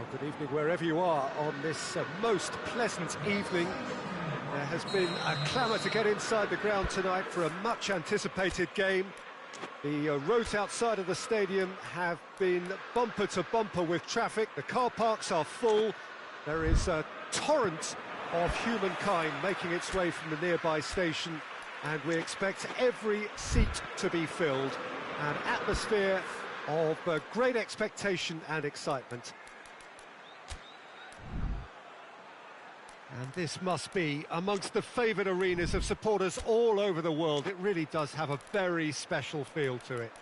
Well, good evening wherever you are on this most pleasant evening. There has been a clamour to get inside the ground tonight for a much-anticipated game. The roads outside of the stadium have been bumper to bumper with traffic. The car parks are full. There is a torrent of humankind making its way from the nearby station, and we expect every seat to be filled. An atmosphere of great expectation and excitement. And this must be amongst the favoured arenas of supporters all over the world. It really does have a very special feel to it.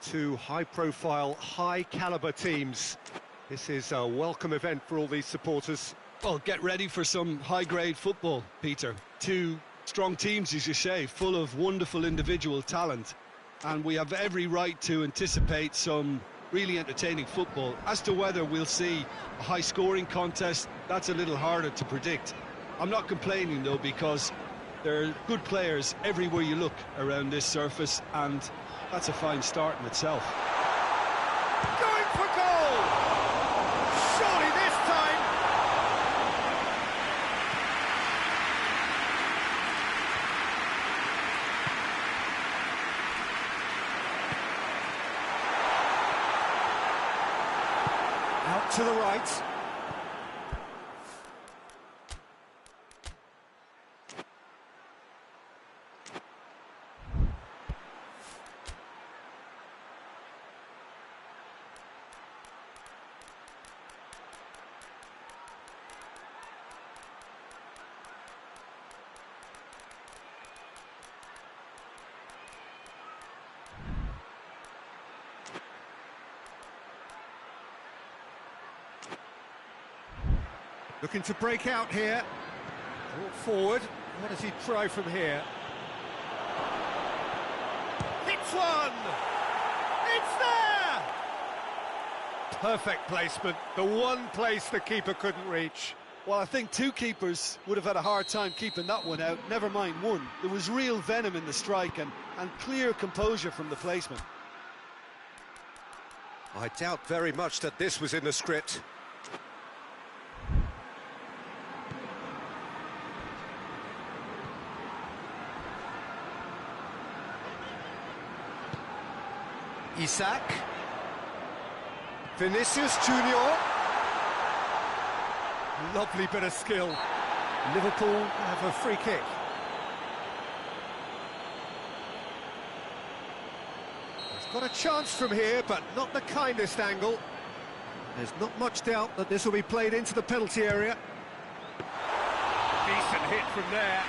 Two high-profile, high-caliber teams. This is a welcome event for all these supporters. Well, get ready for some high-grade football, Peter. Two strong teams, as you say, full of wonderful individual talent. And we have every right to anticipate some really entertaining football. As to whether we'll see a high-scoring contest, that's a little harder to predict. I'm not complaining, though, because there are good players everywhere you look around this surface, and that's a fine start in itself. Going for goal! Surely this time! Out to the right. Looking to break out here. Brought forward. What does he try from here? Hits one! It's there! Perfect placement. The one place the keeper couldn't reach. Well, I think two keepers would have had a hard time keeping that one out, never mind one. There was real venom in the strike and clear composure from the placement. I doubt very much that this was in the script. Isak. Vinicius Junior. Lovely bit of skill. Liverpool have a free kick. He's got a chance from here, but not the kindest angle. There's not much doubt that this will be played into the penalty area. Decent hit from there.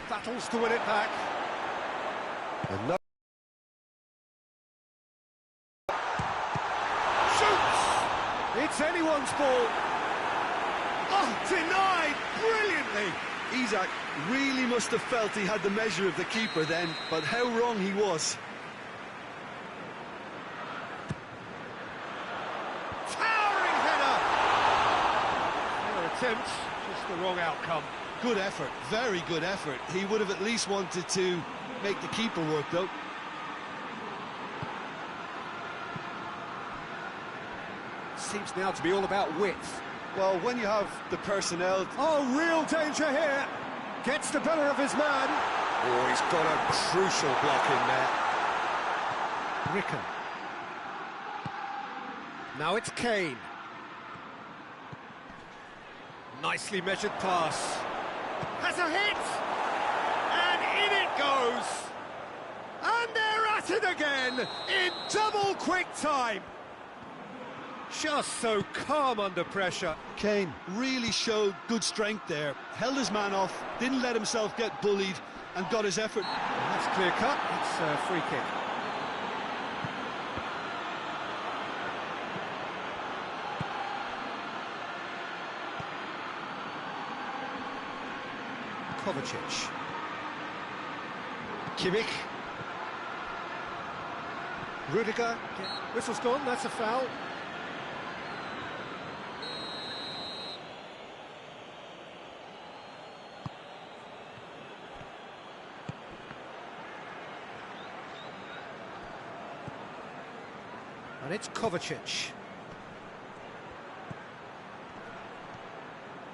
Battles to win it back. And no shoots! It's anyone's ball. Oh, denied brilliantly. Isak really must have felt he had the measure of the keeper then, but how wrong he was. Towering header! Fair attempt, just the wrong outcome. Good effort, very good effort. He would have at least wanted to make the keeper work, though. Seems now to be all about width. Well, when you have the personnel... Oh, real danger here! Gets the better of his man. Oh, he's got a crucial block in there. Ricken. Now it's Kane. Nicely measured pass. Has a hit! And in it goes! And they're at it again, in double quick time! Just so calm under pressure. Kane really showed good strength there, held his man off, didn't let himself get bullied, and got his effort. That's clear cut, it's a free kick. Kovacic. Kimmich. Rudiger. Whistle's gone, that's a foul. And it's Kovacic.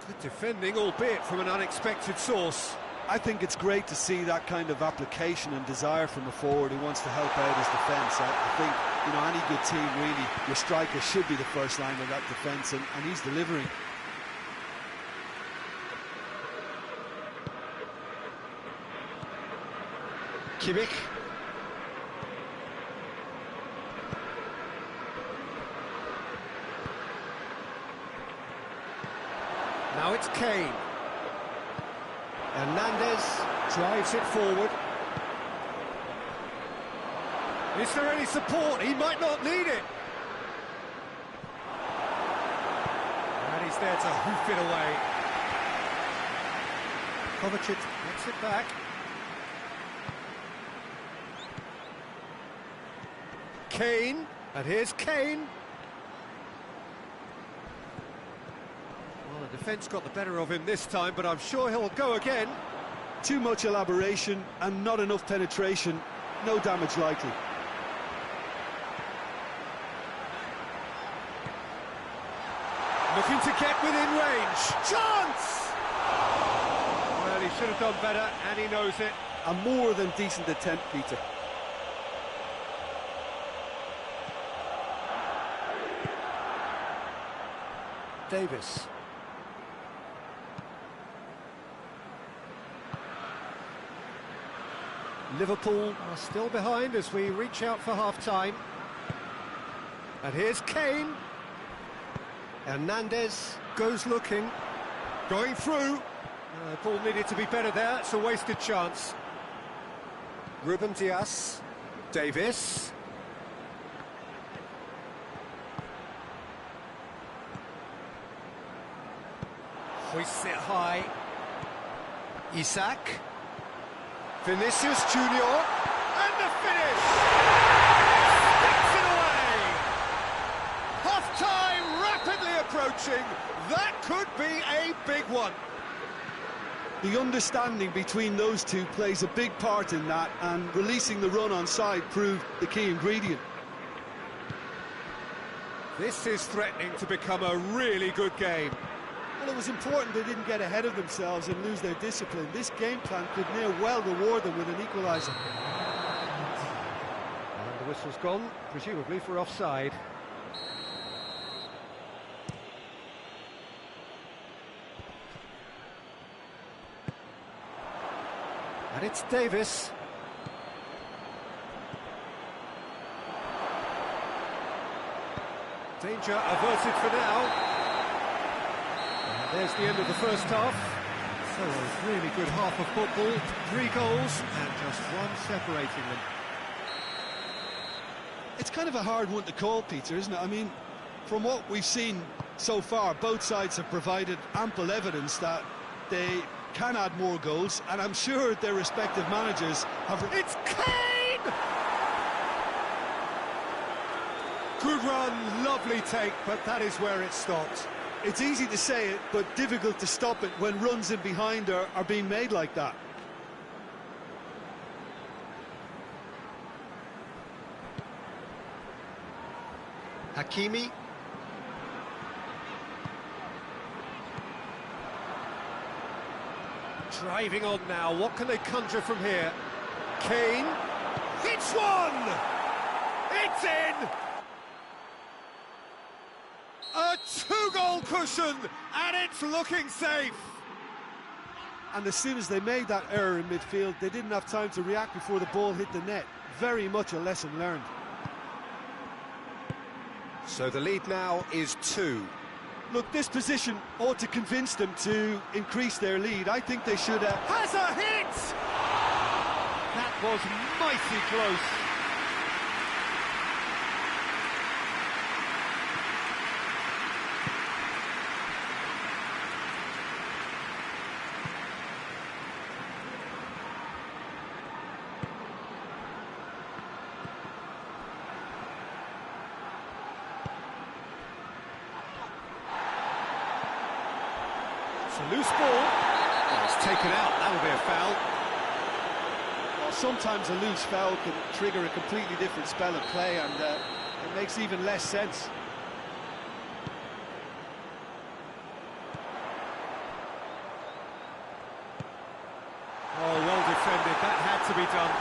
Good defending, albeit from an unexpected source. I think it's great to see that kind of application and desire from a forward who wants to help out his defence. I think, you know, any good team, really, your striker should be the first line of that defence, and he's delivering. Kimmich. Now it's Kane. Hernandez drives it forward. Is there any support? He might not need it. And he's there to hoof it away. Kovacic gets it back. Kane, and here's Kane. Well, the defence got the better of him this time, but I'm sure he'll go again. Too much elaboration and not enough penetration. No damage likely. Looking to get within range. Chance! Well, he should have done better, and he knows it. A more than decent attempt, Peter. Davis. Liverpool are still behind as we reach out for half-time. And here's Kane. Hernandez goes looking. Going through. Ball needed to be better there. It's a wasted chance. Ruben Dias. Davis. Hoists it high. Isak. Vinicius Junior. And the finish! Sticks it away! Half-time rapidly approaching. That could be a big one. The understanding between those two plays a big part in that, and releasing the run on side proved the key ingredient. This is threatening to become a really good game. Well, it was important they didn't get ahead of themselves and lose their discipline. This game plan could near well reward them with an equaliser. And the whistle's gone, presumably for offside. And it's Davis. Danger averted for now. And there's the end of the first half. So a really good half of football. 3 goals and just one separating them. It's kind of a hard one to call, Peter, isn't it? I mean, from what we've seen so far, both sides have provided ample evidence that they can add more goals, and I'm sure their respective managers have... It's Kane! Good run, lovely take, but that is where it stopped. It's easy to say it, but difficult to stop it when runs in behind are being made like that. Hakimi. Driving on now, what can they conjure from here? Kane, hits one! It's in! A 2-goal cushion, and it's looking safe! And as soon as they made that error in midfield, they didn't have time to react before the ball hit the net. Very much a lesson learned. So the lead now is 2. Look, this position ought to convince them to increase their lead. I think they should... Has a hit! That was mighty close. A loose ball. Oh, it's taken out. That'll be a foul. Well, sometimes a loose foul can trigger a completely different spell of play, and it makes even less sense. Oh, well defended. That had to be done.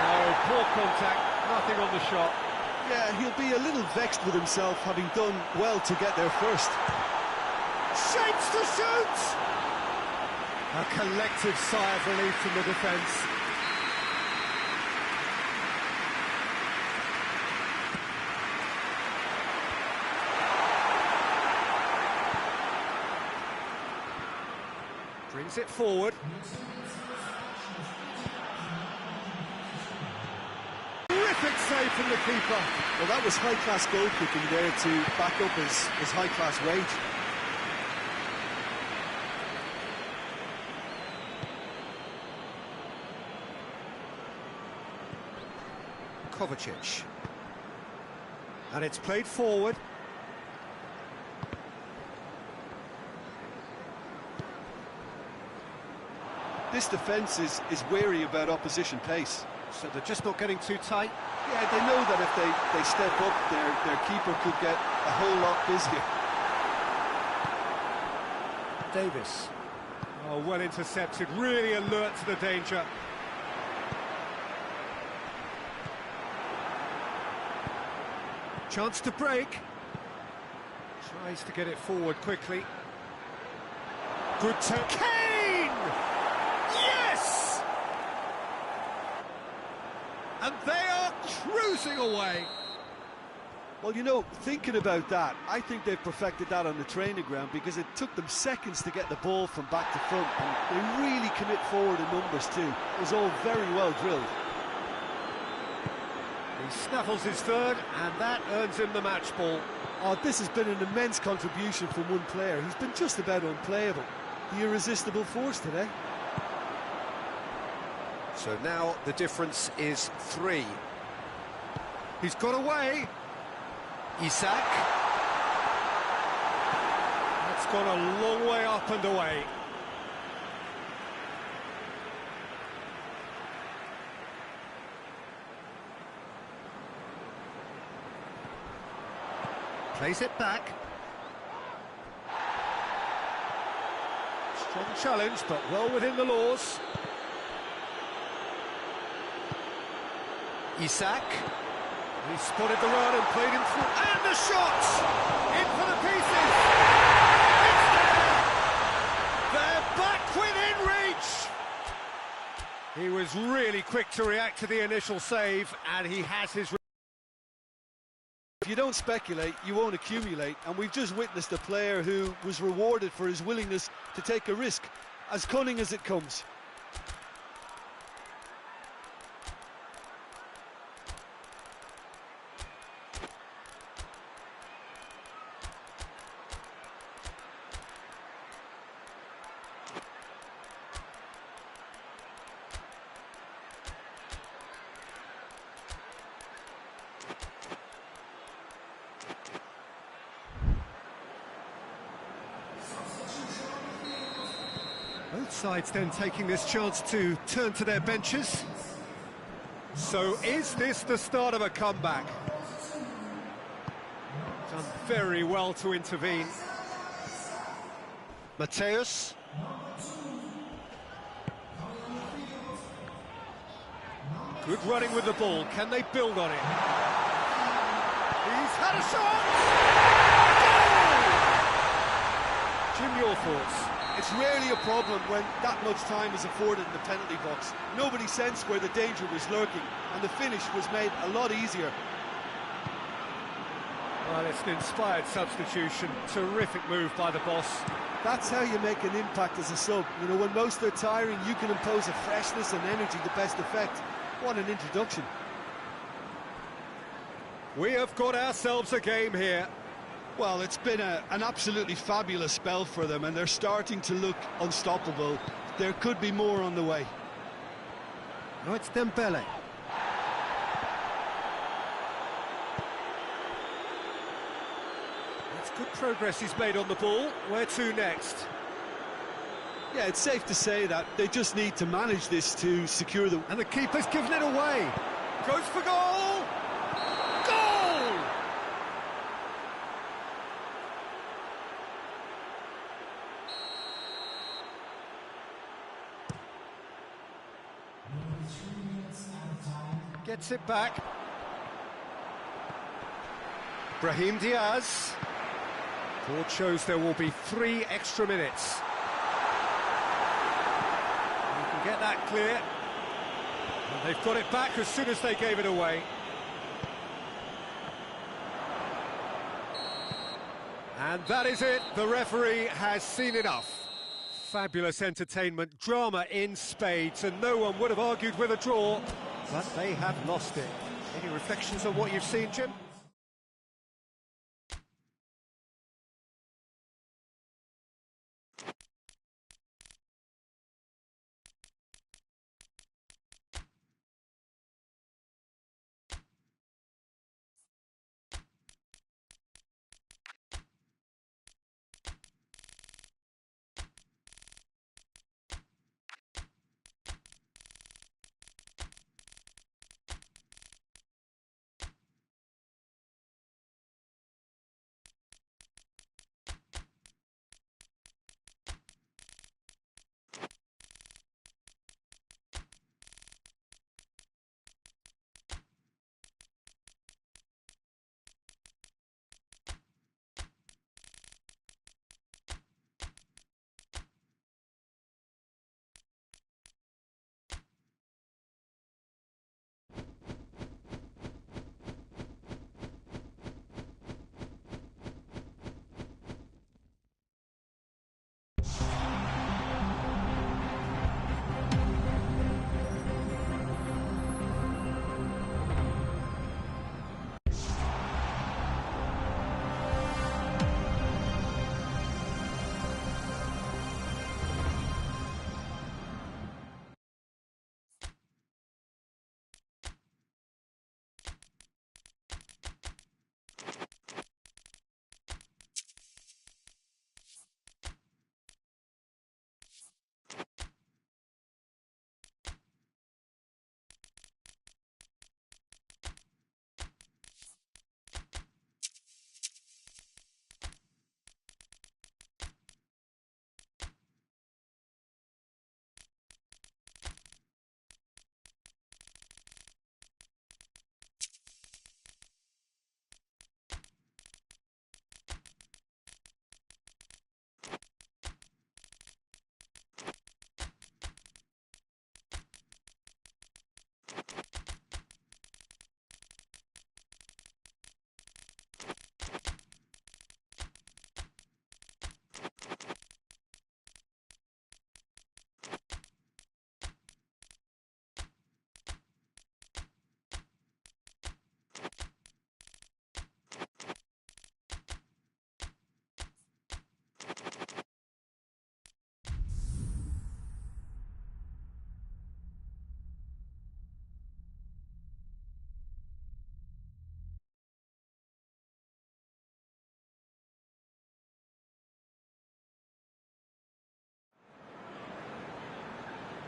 No, poor contact. Nothing on the shot. Yeah, he'll be a little vexed with himself, having done well to get there first. Shapes to shoot! A collective sigh of relief from the defence. Brings it forward. Terrific save from the keeper. Well, that was high-class goal-kicking there to back up his high-class wage. Kovacic. And it's played forward. This defence is wary about opposition pace. So they're just not getting too tight. Yeah, they know that if they step up, their keeper could get a whole lot busier. Davis. Oh, well intercepted, really alert to the danger. Chance to break. Tries to get it forward quickly. Good turn. Kane! Yes! And they are cruising away. Well, you know, thinking about that, I think they've perfected that on the training ground, because it took them seconds to get the ball from back to front, and they really commit forward in numbers too. It was all very well drilled. He snaffles his third, and that earns him the match ball. Oh, this has been an immense contribution from one player. He's been just about unplayable. The irresistible force today. So now the difference is 3. He's got away. Isak. That's gone a long way up and away. Plays it back. Strong challenge, but well within the laws. Isak. He spotted the run and played him through. And the shot! In for the pieces! It's there! They're back within reach! He was really quick to react to the initial save, and he has his... If you don't speculate, you won't accumulate, and we've just witnessed a player who was rewarded for his willingness to take a risk, as cunning as it comes. Both sides then taking this chance to turn to their benches. So is this the start of a comeback? Done very well to intervene. Mateus. Good running with the ball. Can they build on it? He's had a shot! Goal! Jim, your thoughts? It's rarely a problem when that much time is afforded in the penalty box. Nobody sensed where the danger was lurking, and the finish was made a lot easier. Well, it's an inspired substitution. Terrific move by the boss. That's how you make an impact as a sub. You know, when most are tiring, you can impose a freshness and energy to best effect. What an introduction. We have got ourselves a game here. Well, it's been an absolutely fabulous spell for them, and they're starting to look unstoppable. There could be more on the way. Now it's Dembele. It's good progress he's made on the ball. Where to next? Yeah, it's safe to say that they just need to manage this to secure them. And the keeper's given it away. Goes for goal! Goal! Gets it back. Brahim Diaz. Board shows there will be 3 extra minutes. You can get that clear. And they've got it back as soon as they gave it away. And that is it. The referee has seen enough. Fabulous entertainment, drama in spades, and no one would have argued with a draw, but they have lost it. Any reflections on what you've seen, Jim?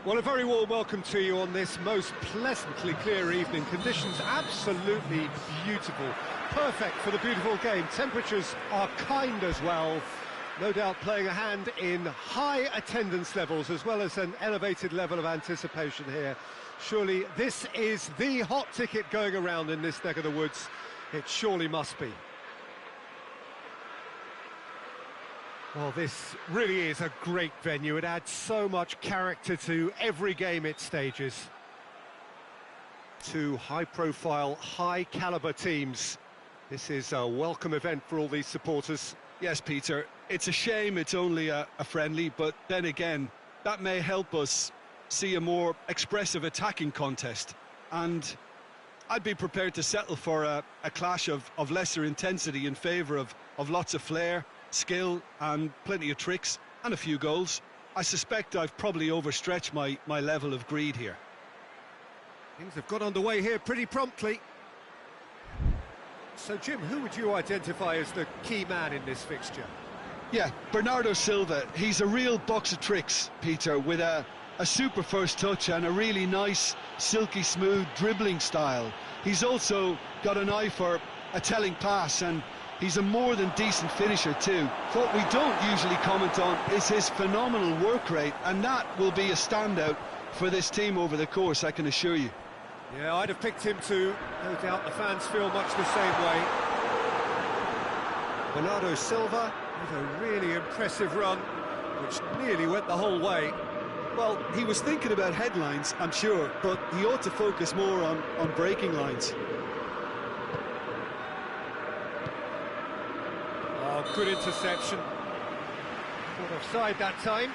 Well, a very warm welcome to you on this most pleasantly clear evening. Conditions absolutely beautiful. Perfect for the beautiful game. Temperatures are kind as well. No doubt playing a hand in high attendance levels as well as an elevated level of anticipation here. Surely this is the hot ticket going around in this neck of the woods. It surely must be. Well, this really is a great venue. It adds so much character to every game it stages. Two high-profile, high-caliber teams. This is a welcome event for all these supporters. Yes, Peter, it's a shame it's only a friendly, but then again, that may help us see a more expressive attacking contest. And I'd be prepared to settle for a clash of lesser intensity in favour of lots of flair, skill and plenty of tricks and a few goals. I suspect I've probably overstretched my level of greed here. Things have got underway here pretty promptly. So, Jim, who would you identify as the key man in this fixture? Yeah, Bernardo Silva. He's a real box of tricks, Peter, with a super first touch and a really nice, silky smooth dribbling style. He's also got an eye for a telling pass, and he's a more than decent finisher too. What we don't usually comment on is his phenomenal work rate, and that will be a standout for this team over the course, I can assure you. Yeah, I'd have picked him too. No doubt the fans feel much the same way. Bernardo Silva with a really impressive run, which nearly went the whole way. Well, he was thinking about headlines, I'm sure, but he ought to focus more on breaking lines. Oh, good interception. Caught offside that time.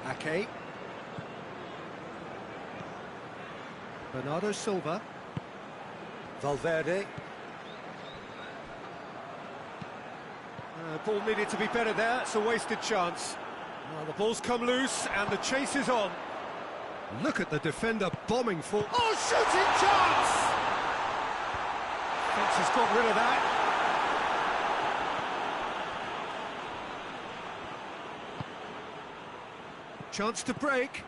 Ake. Bernardo Silva. Valverde. Ball needed to be better there. It's a wasted chance. Well, the ball's come loose and the chase is on. Look at the defender bombing for... Oh, shooting chance! Fence has got rid of that. Chance to break.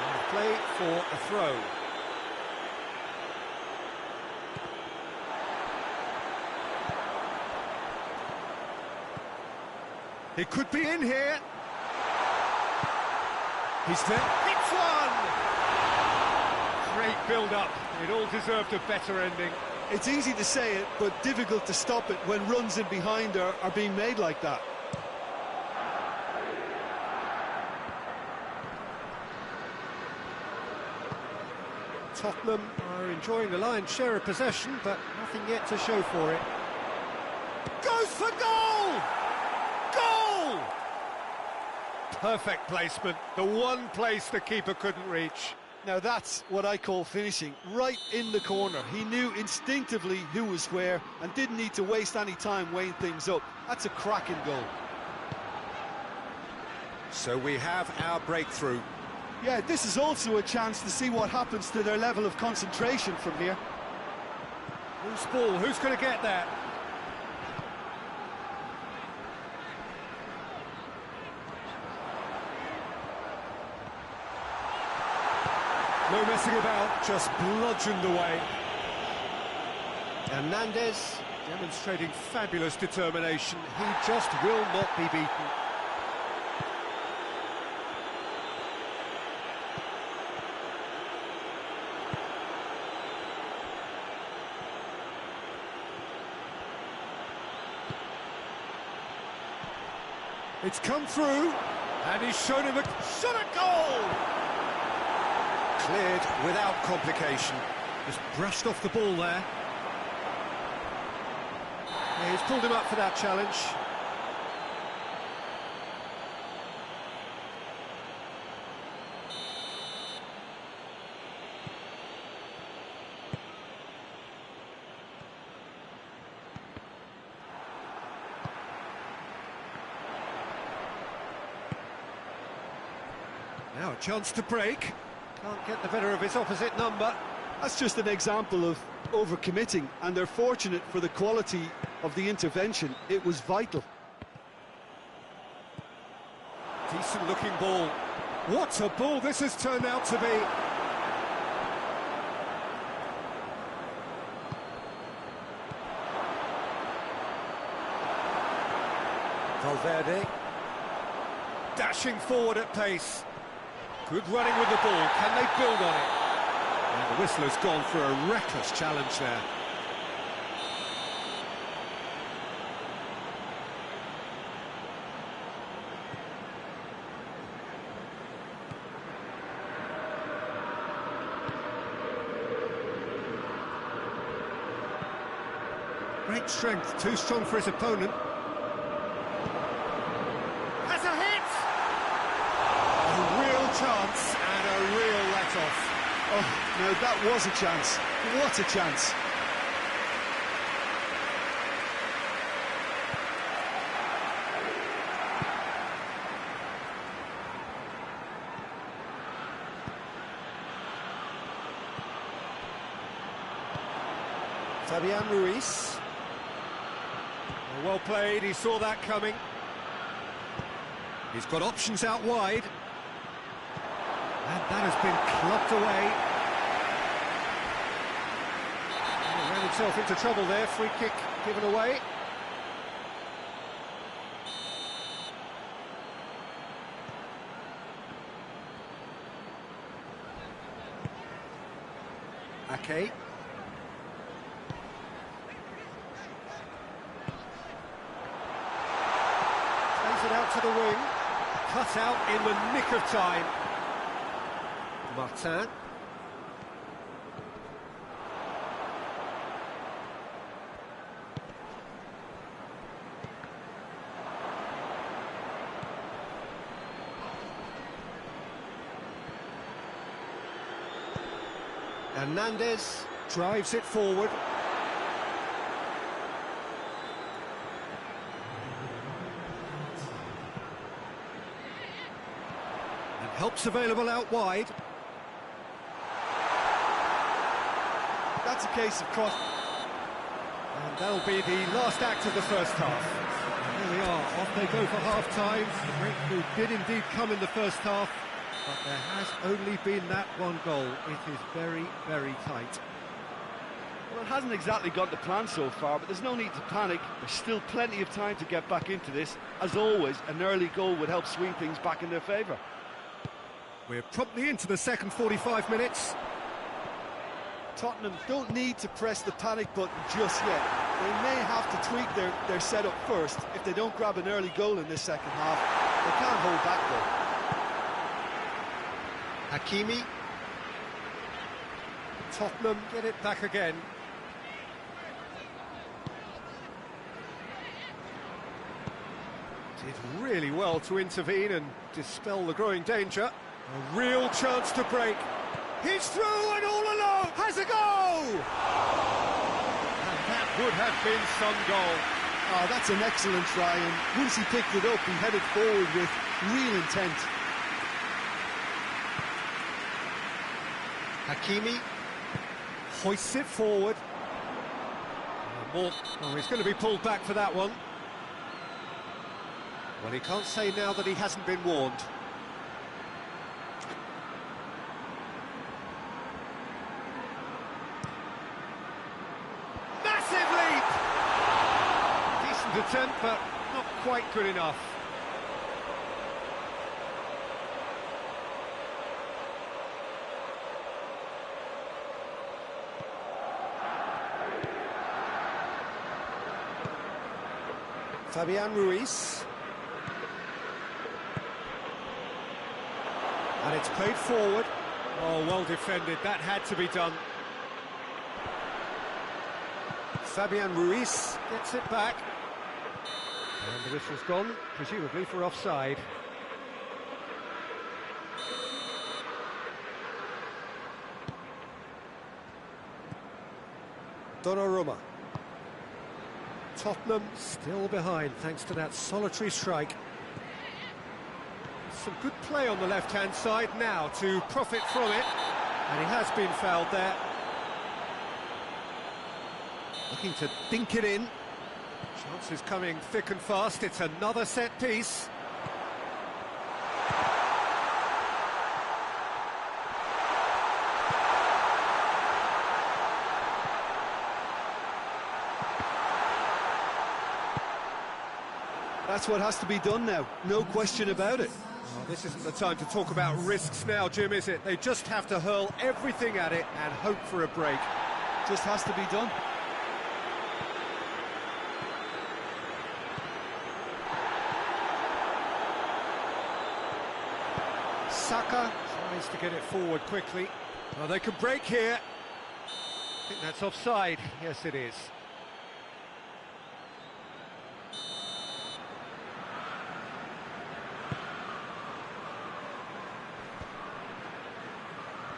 And play for a throw. It could be in here. He's there. It's one! Great build-up. It all deserved a better ending. It's easy to say it, but difficult to stop it when runs in behind are being made like that. Tottenham are enjoying the lion's share of possession, but nothing yet to show for it. Goes for goal! Goal! Perfect placement, the one place the keeper couldn't reach. Now that's what I call finishing, right in the corner. He knew instinctively who was where and didn't need to waste any time weighing things up. That's a cracking goal. So we have our breakthrough. Yeah, this is also a chance to see what happens to their level of concentration from here. Loose ball, who's going to get that? No messing about, just bludgeoned away. Hernandez demonstrating fabulous determination. He just will not be beaten. It's come through, and he's shown him a shot at goal! Cleared without complication. Just brushed off the ball there. Yeah, he's pulled him up for that challenge. Now a chance to break. Can't get the better of his opposite number. That's just an example of overcommitting, and they're fortunate for the quality of the intervention. It was vital. Decent looking ball. What a ball this has turned out to be. Valverde. Dashing forward at pace. Good running with the ball. Can they build on it? And the whistle has gone for a reckless challenge there. Great strength, too strong for his opponent. Has a hit! A real chance and a real let-off. Oh, no, that was a chance. What a chance. Fabian Ruiz. Well played, he saw that coming. He's got options out wide. And that has been clubbed away. He ran himself into trouble there, free kick given away. Ake. It out to the wing, cut out in the nick of time. Martin. Hernandez drives it forward. Helps available out wide. That's a case of cross. And that'll be the last act of the first half. Here we are, off they go for half-time. The breakthrough did indeed come in the first half, but there has only been that one goal. It is very, very tight. Well, it hasn't exactly got the plan so far, but there's no need to panic. There's still plenty of time to get back into this. As always, an early goal would help swing things back in their favour. We're promptly into the second 45 minutes. Tottenham don't need to press the panic button just yet. They may have to tweak their setup first. If they don't grab an early goal in this second half, they can't hold back though. Hakimi. Tottenham get it back again. Did really well to intervene and dispel the growing danger. A real chance to break. He's through and all alone. Has a goal! And that would have been some goal. Oh, that's an excellent try, and once he picked it up, he headed forward with real intent. Hakimi hoists it forward. Oh, he's going to be pulled back for that one. Well, he can't say now that he hasn't been warned. Massive leap! Decent attempt, but not quite good enough. Fabian Ruiz. And it's played forward. Oh, well defended. That had to be done. Fabian Ruiz gets it back. And the whistle's gone, presumably for offside. Donnarumma. Tottenham still behind thanks to that solitary strike. Some good play on the left-hand side now to profit from it. And he has been fouled there. Looking to dink it in. Chances coming thick and fast. It's another set piece. That's what has to be done now, no question about it. Oh, this isn't the time to talk about risks now, Jim, is it? They just have to hurl everything at it and hope for a break. Just has to be done. Saka tries to get it forward quickly. Oh, they can break here. I think that's offside. Yes, it is.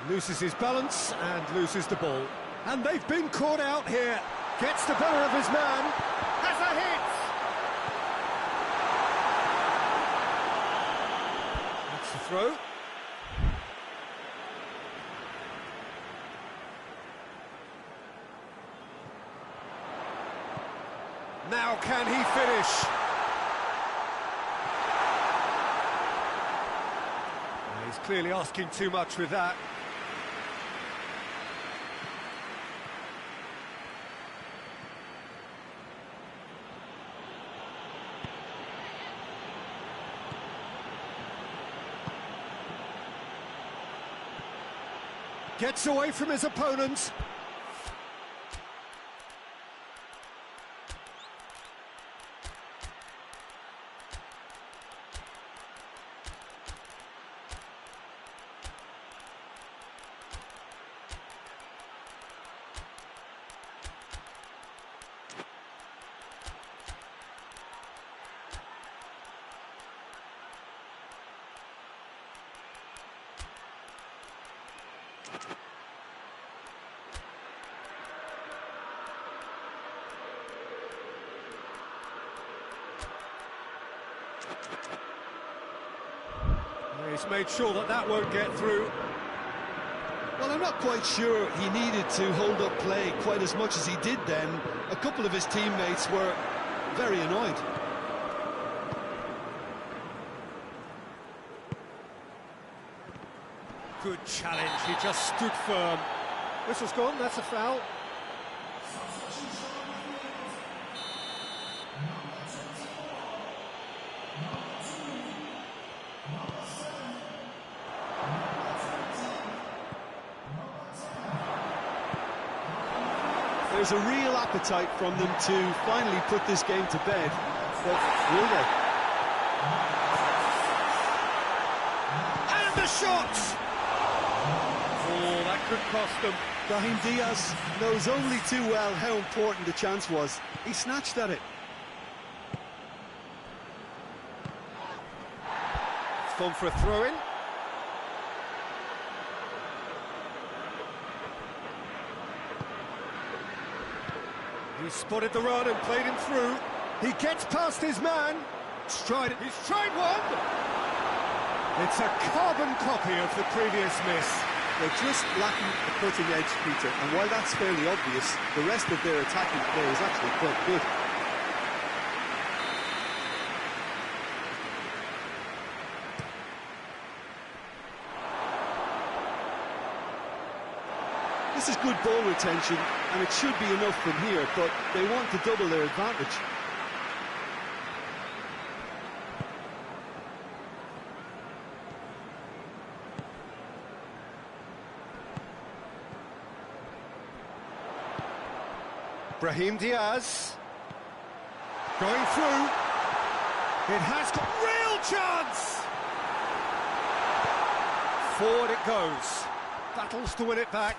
Loses his balance and loses the ball. And they've been caught out here. Gets the better of his man. Has a hit! That's the throw. Now can he finish? He's clearly asking too much with that. Gets away from his opponents. He's made sure that that won't get through. Well, I'm not quite sure he needed to hold up play quite as much as he did then. A couple of his teammates were very annoyed. Good challenge, he just stood firm. Whistle's gone, that's a foul. There's a real appetite from them to finally put this game to bed, but will they? And the shot! Oh, that could cost them. Brahim Diaz knows only too well how important the chance was. He snatched at it. It's gone for a throw-in. He spotted the run and played him through. He gets past his man. He's tried one! It's a carbon copy of the previous miss. They're just lacking the cutting edge, Peter, and while that's fairly obvious, the rest of their attacking play is actually quite good. This is good ball retention, and it should be enough from here, but they want to double their advantage. Brahim Diaz. Going through. It has got real chance! Forward it goes. Battles to win it back.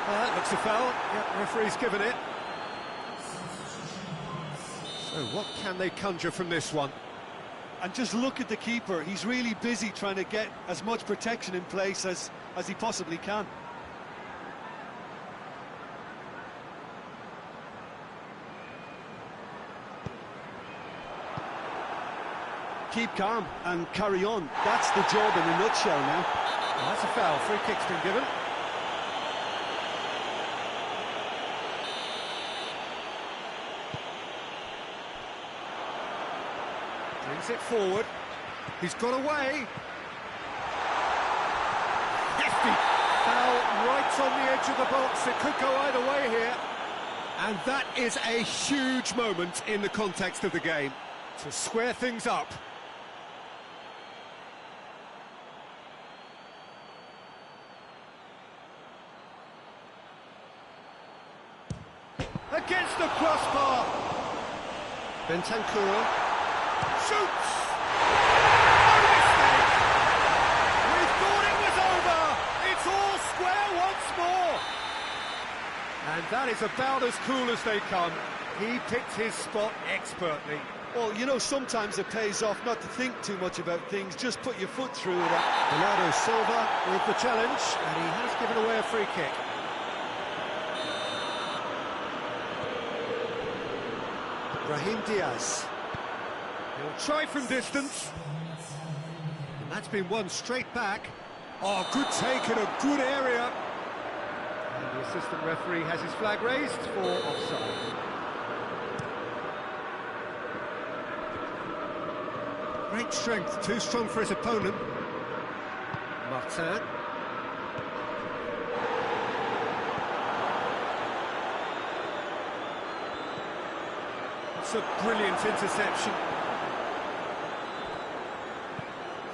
That looks a foul. Yep, referee's given it. So what can they conjure from this one? And just look at the keeper. He's really busy trying to get as much protection in place as he possibly can. Keep calm and carry on. That's the job in a nutshell now. Well, that's a foul. Free kick's been given. Brings it forward. He's got away. Hefty foul right on the edge of the box. It could go either way here. And that is a huge moment in the context of the game to square things up. Against the crossbar. Bentancur shoots. No mistake. We thought it was over. It's all square once more. And that is about as cool as they come. He picked his spot expertly. Well, you know, sometimes it pays off not to think too much about things, just put your foot through it. Bernardo Silva with the challenge, and he has given away a free kick. Brahim Diaz. He'll try from distance. And that's been won straight back. Oh, good take in a good area. And the assistant referee has his flag raised for offside. Great strength, too strong for his opponent. Martin. It's a brilliant interception.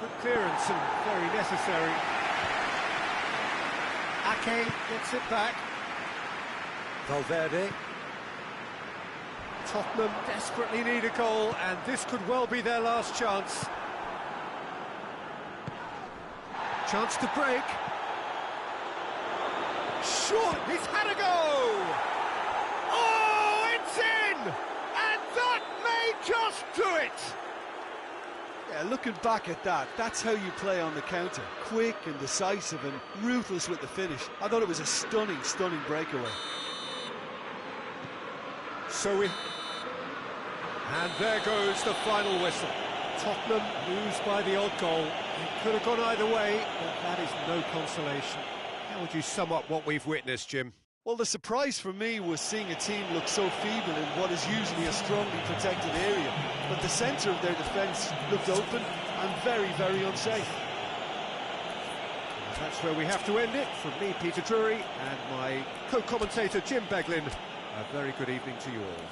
Good clearance and very necessary. Ake gets it back. Valverde. Tottenham desperately need a goal, and this could well be their last chance. Chance to break. Sure, he's had a go! Oh, it's in! And that may just do it! Yeah, looking back at that, that's how you play on the counter. Quick and decisive and ruthless with the finish. I thought it was a stunning, stunning breakaway. So we... And there goes the final whistle. Tottenham lose by the odd goal. It could have gone either way, but that is no consolation. How would you sum up what we've witnessed, Jim? Well, the surprise for me was seeing a team look so feeble in what is usually a strongly protected area. But the centre of their defence looked open and very, very unsafe. That's where we have to end it. From me, Peter Drury, and my co-commentator, Jim Beglin. A very good evening to you all.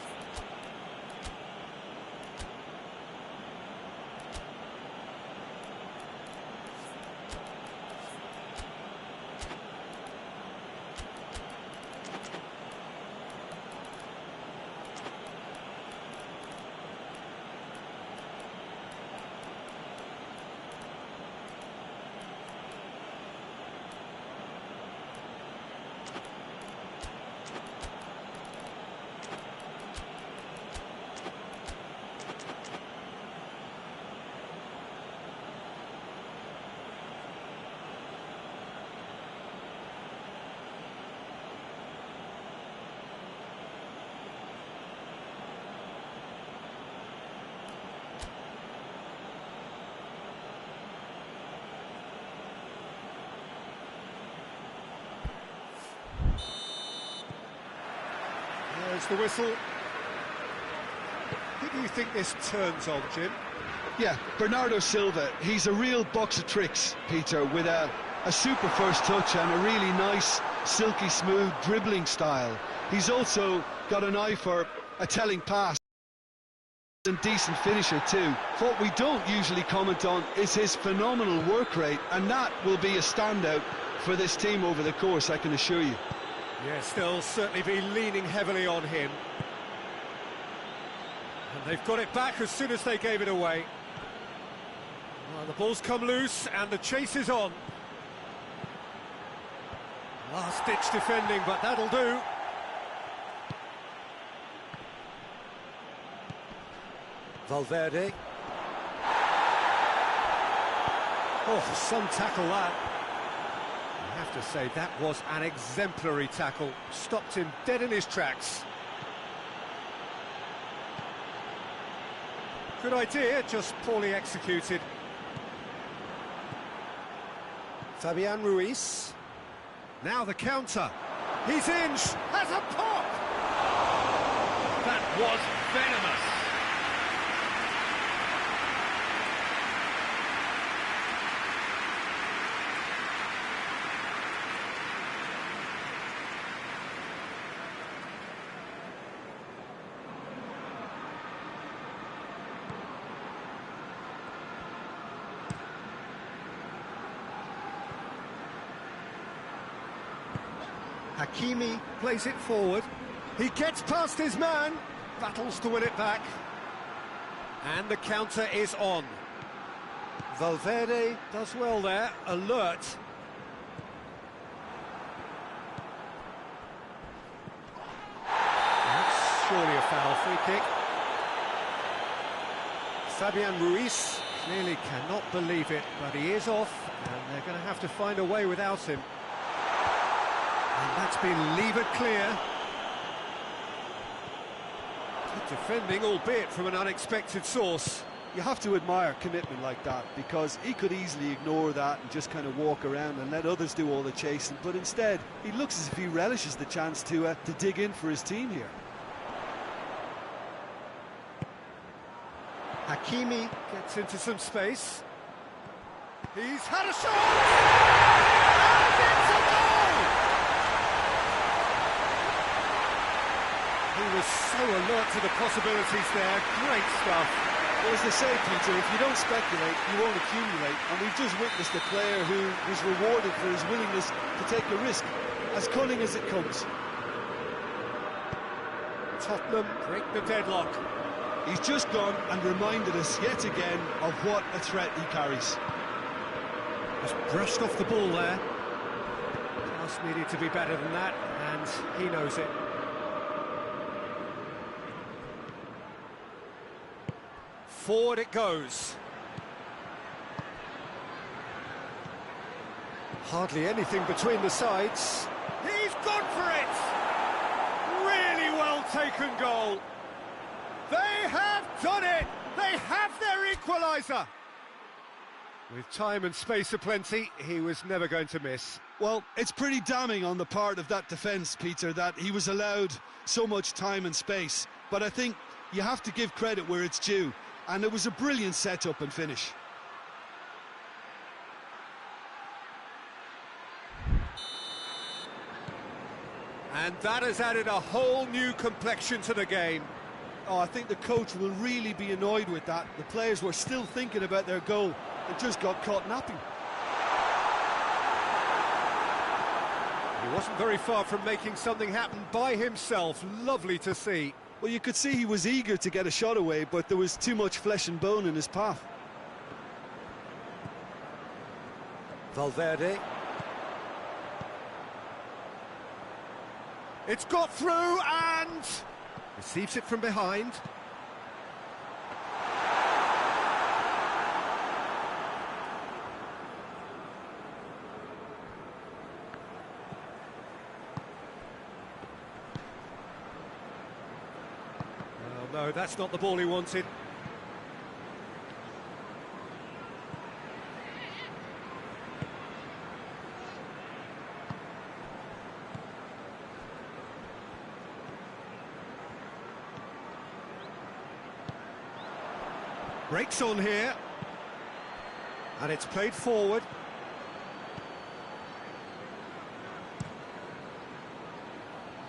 There's the whistle. Who do you think this turns on, Jim? Yeah, Bernardo Silva. He's a real box of tricks, Peter, with a super first touch and a really nice, silky smooth dribbling style. He's also got an eye for a telling pass and decent finisher too. What we don't usually comment on is his phenomenal work rate, and that will be a standout for this team over the course, I can assure you. Yes, they'll certainly be leaning heavily on him. And they've got it back as soon as they gave it away. Well, the ball's come loose and the chase is on. Last-ditch defending, but that'll do. Valverde. Oh, some tackle that. I have to say, that was an exemplary tackle. Stopped him dead in his tracks. Good idea, just poorly executed. Fabian Ruiz. Now the counter. He's in, has a pop! That was venomous. Hakimi plays it forward. He gets past his man, battles to win it back. And the counter is on. Valverde does well there, alert. That's surely a foul, free kick. Fabian Ruiz clearly cannot believe it, but he is off, and they're going to have to find a way without him. And that's been levered clear. Good defending, albeit from an unexpected source. You have to admire commitment like that, because he could easily ignore that and just kind of walk around and let others do all the chasing, but instead he looks as if he relishes the chance to dig in for his team here. Hakimi gets into some space. He's had a shot! And it's a goal! He was so alert to the possibilities there. Great stuff. Well, as they say, Peter, if you don't speculate, you won't accumulate. And we've just witnessed a player who was rewarded for his willingness to take a risk, as cunning as it comes. Tottenham break the deadlock. He's just gone and reminded us yet again of what a threat he carries. Just brushed off the ball there. Just needed to be better than that, and he knows it. Forward it goes. Hardly anything between the sides. He's gone for it! Really well taken goal. They have done it! They have their equaliser! With time and space aplenty, he was never going to miss. Well, it's pretty damning on the part of that defence, Peter, that he was allowed so much time and space. But I think you have to give credit where it's due. And it was a brilliant setup and finish. And that has added a whole new complexion to the game. Oh, I think the coach will really be annoyed with that. The players were still thinking about their goal and just got caught napping. He wasn't very far from making something happen by himself. Lovely to see. Well, you could see he was eager to get a shot away, but there was too much flesh and bone in his path. Valverde. It's got through and receives it from behind. No, that's not the ball he wanted. Breaks on here. And it's played forward.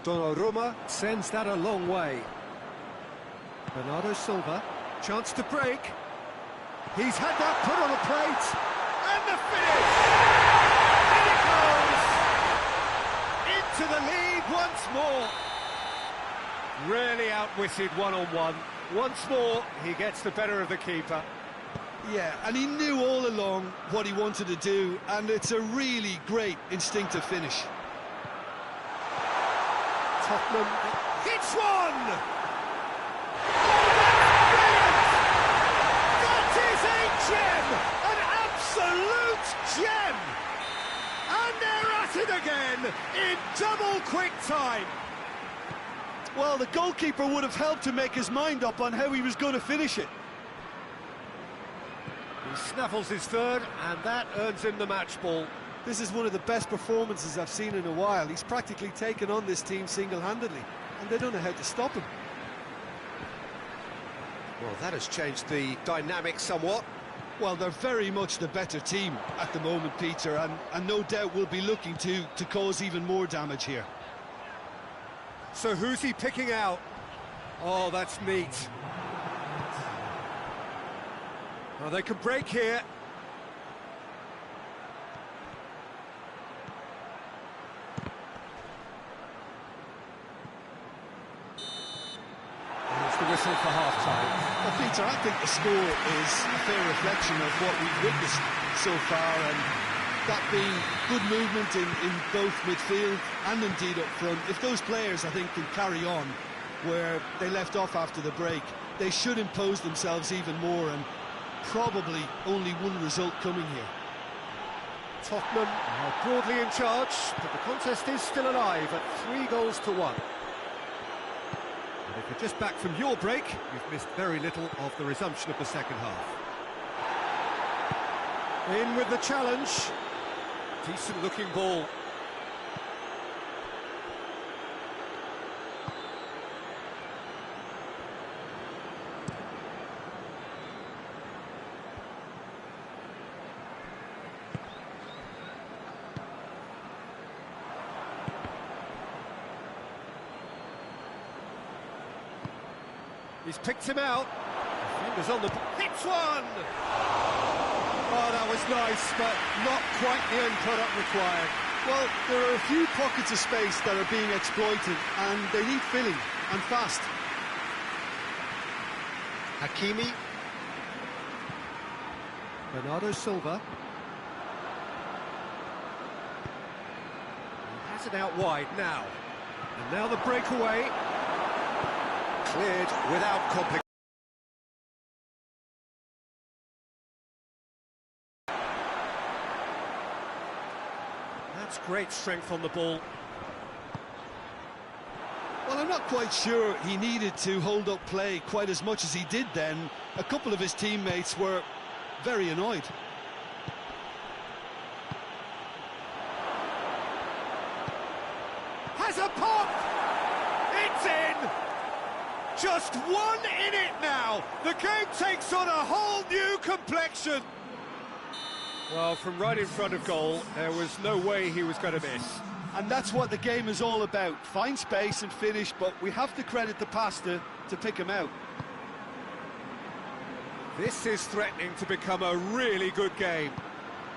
Donnarumma sends that a long way. Bernardo Silva, chance to break. He's had that put on a plate. And the finish! In it goes! Into the lead once more. Really outwitted one-on-one. Once more, he gets the better of the keeper. Yeah, and he knew all along what he wanted to do, and it's a really great instinctive finish. Tottenham hits one! That is a gem! An absolute gem! And they're at it again in double quick time. Well, the goalkeeper would have helped to make his mind up on how he was going to finish it. He snaffles his third, and that earns him the match ball. This is one of the best performances I've seen in a while. He's practically taken on this team single-handedly, and they don't know how to stop him. Well, that has changed the dynamic somewhat. Well, they're very much the better team at the moment, Peter, and no doubt will be looking to cause even more damage here. So who's he picking out? Oh, that's neat. Well, they can break here. It's the whistle for half-time. Well, Peter, I think the score is a fair reflection of what we've witnessed so far, and that being good movement in both midfield and indeed up front. If those players, I think, can carry on where they left off after the break, they should impose themselves even more, and probably only one result coming here. Tottenham are broadly in charge, but the contest is still alive at 3-1. And if you're just back from your break, you've missed very little of the resumption of the second half. In with the challenge. Decent looking ball. He's picked him out. Fingers on the... hits one! Oh, that was nice, but not quite the end product required. Well, there are a few pockets of space that are being exploited, and they need filling, and fast. Hakimi. Bernardo Silva. He has it out wide now. And now the breakaway. Cleared without complication. That's great strength on the ball. Well, I'm not quite sure he needed to hold up play quite as much as he did then. A couple of his teammates were very annoyed. Has a pop! It's in! Just one in it now! The game takes on a whole new complexion! Well, from right in front of goal, there was no way he was going to miss. And that's what the game is all about. Find space and finish, but we have to credit the passer to pick him out. This is threatening to become a really good game.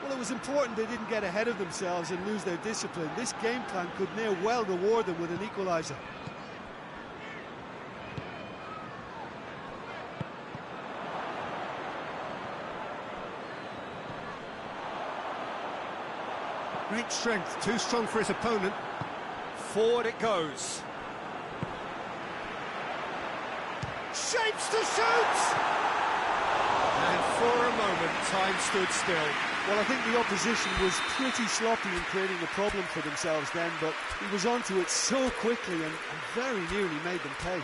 Well, it was important they didn't get ahead of themselves and lose their discipline. This game plan could near well reward them with an equaliser. Great strength, too strong for his opponent. Forward it goes. Shapes to shoot! And for a moment, time stood still. Well, I think the opposition was pretty sloppy in creating a problem for themselves then, but he was onto it so quickly and very nearly made them pay.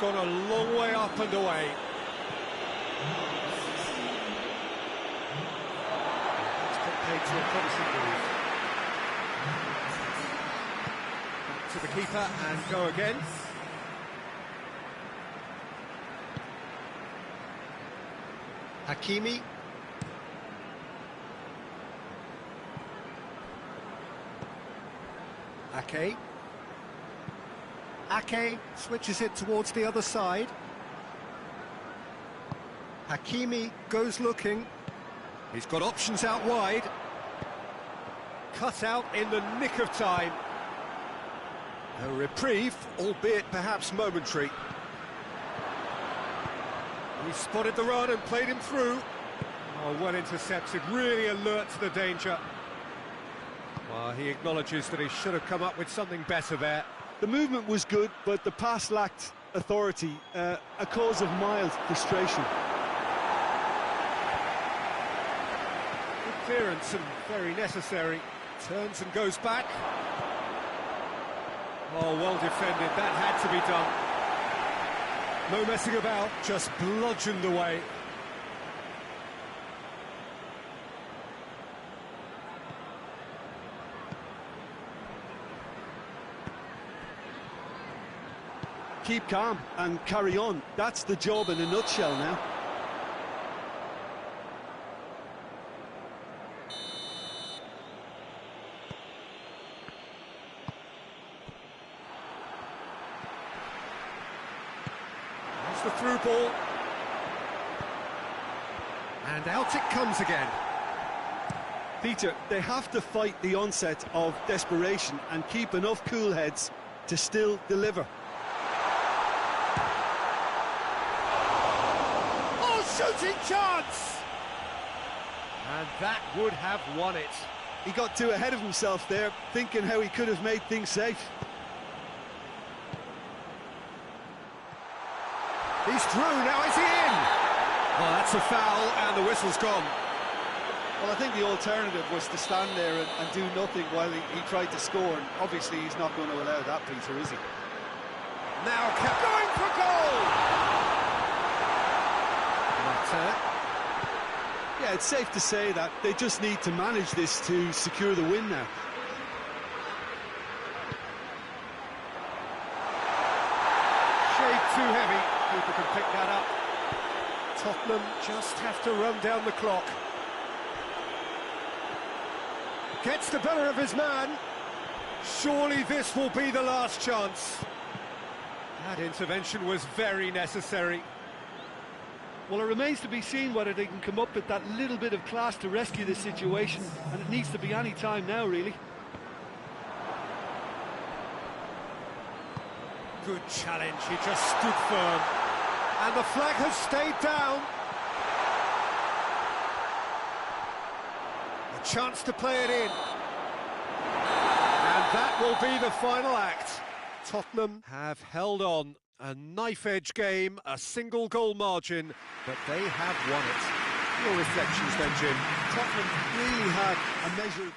Gone a long way up and away. It's got paid to a promising move. Back to the keeper and go again. Hakimi. Ake. Ake switches it towards the other side. Hakimi goes looking. He's got options out wide. Cut out in the nick of time. A reprieve, albeit perhaps momentary. He spotted the run and played him through. Oh, well intercepted, really alert to the danger. Well, he acknowledges that he should have come up with something better there. The movement was good, but the pass lacked authority, a cause of mild frustration. Good clearance and very necessary. Turns and goes back. Oh, well defended, that had to be done. No messing about, just bludgeoned away. Keep calm and carry on. That's the job in a nutshell now. That's the through ball. And out it comes again. Peter, they have to fight the onset of desperation and keep enough cool heads to still deliver. Shooting chance! And that would have won it. He got too ahead of himself there, thinking how he could have made things safe. He's through, now is he in? Oh, that's a foul, and the whistle's gone. Well, I think the alternative was to stand there and do nothing while he tried to score, and obviously he's not going to allow that, Peter, is he? Now kept going for goal! Yeah, it's safe to say that they just need to manage this to secure the win now. Shade too heavy, people can pick that up. Tottenham just have to run down the clock. Gets the better of his man. Surely this will be the last chance. That intervention was very necessary. Well, it remains to be seen whether they can come up with that little bit of class to rescue this situation, and it needs to be any time now, really. Good challenge, he just stood firm. And the flag has stayed down. A chance to play it in. And that will be the final act. Tottenham have held on. A knife-edge game, a single goal margin, but they have won it. Your reflections then, Jim? Tottenham really had a measure...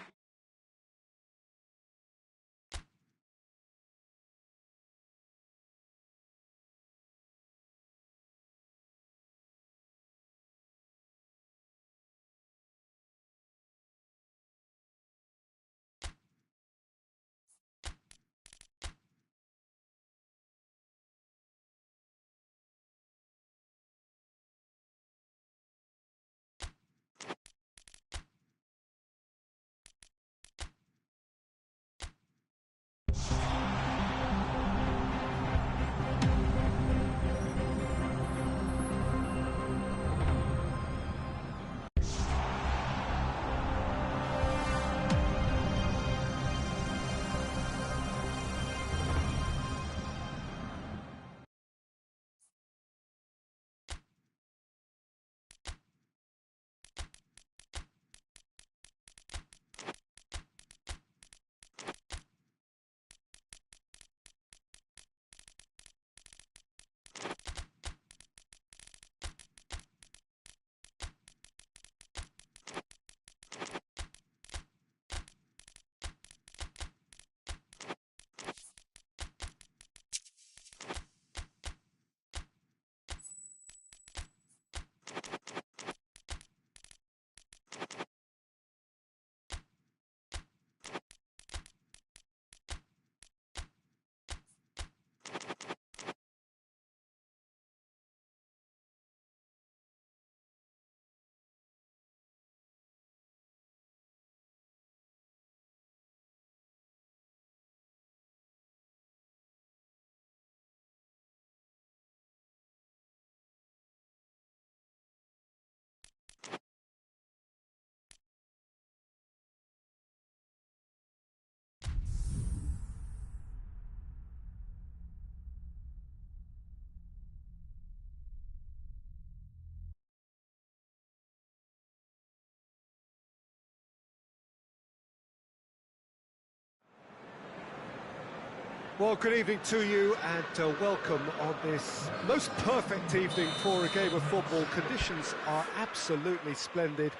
Well, good evening to you and welcome on this most perfect evening for a game of football. Conditions are absolutely splendid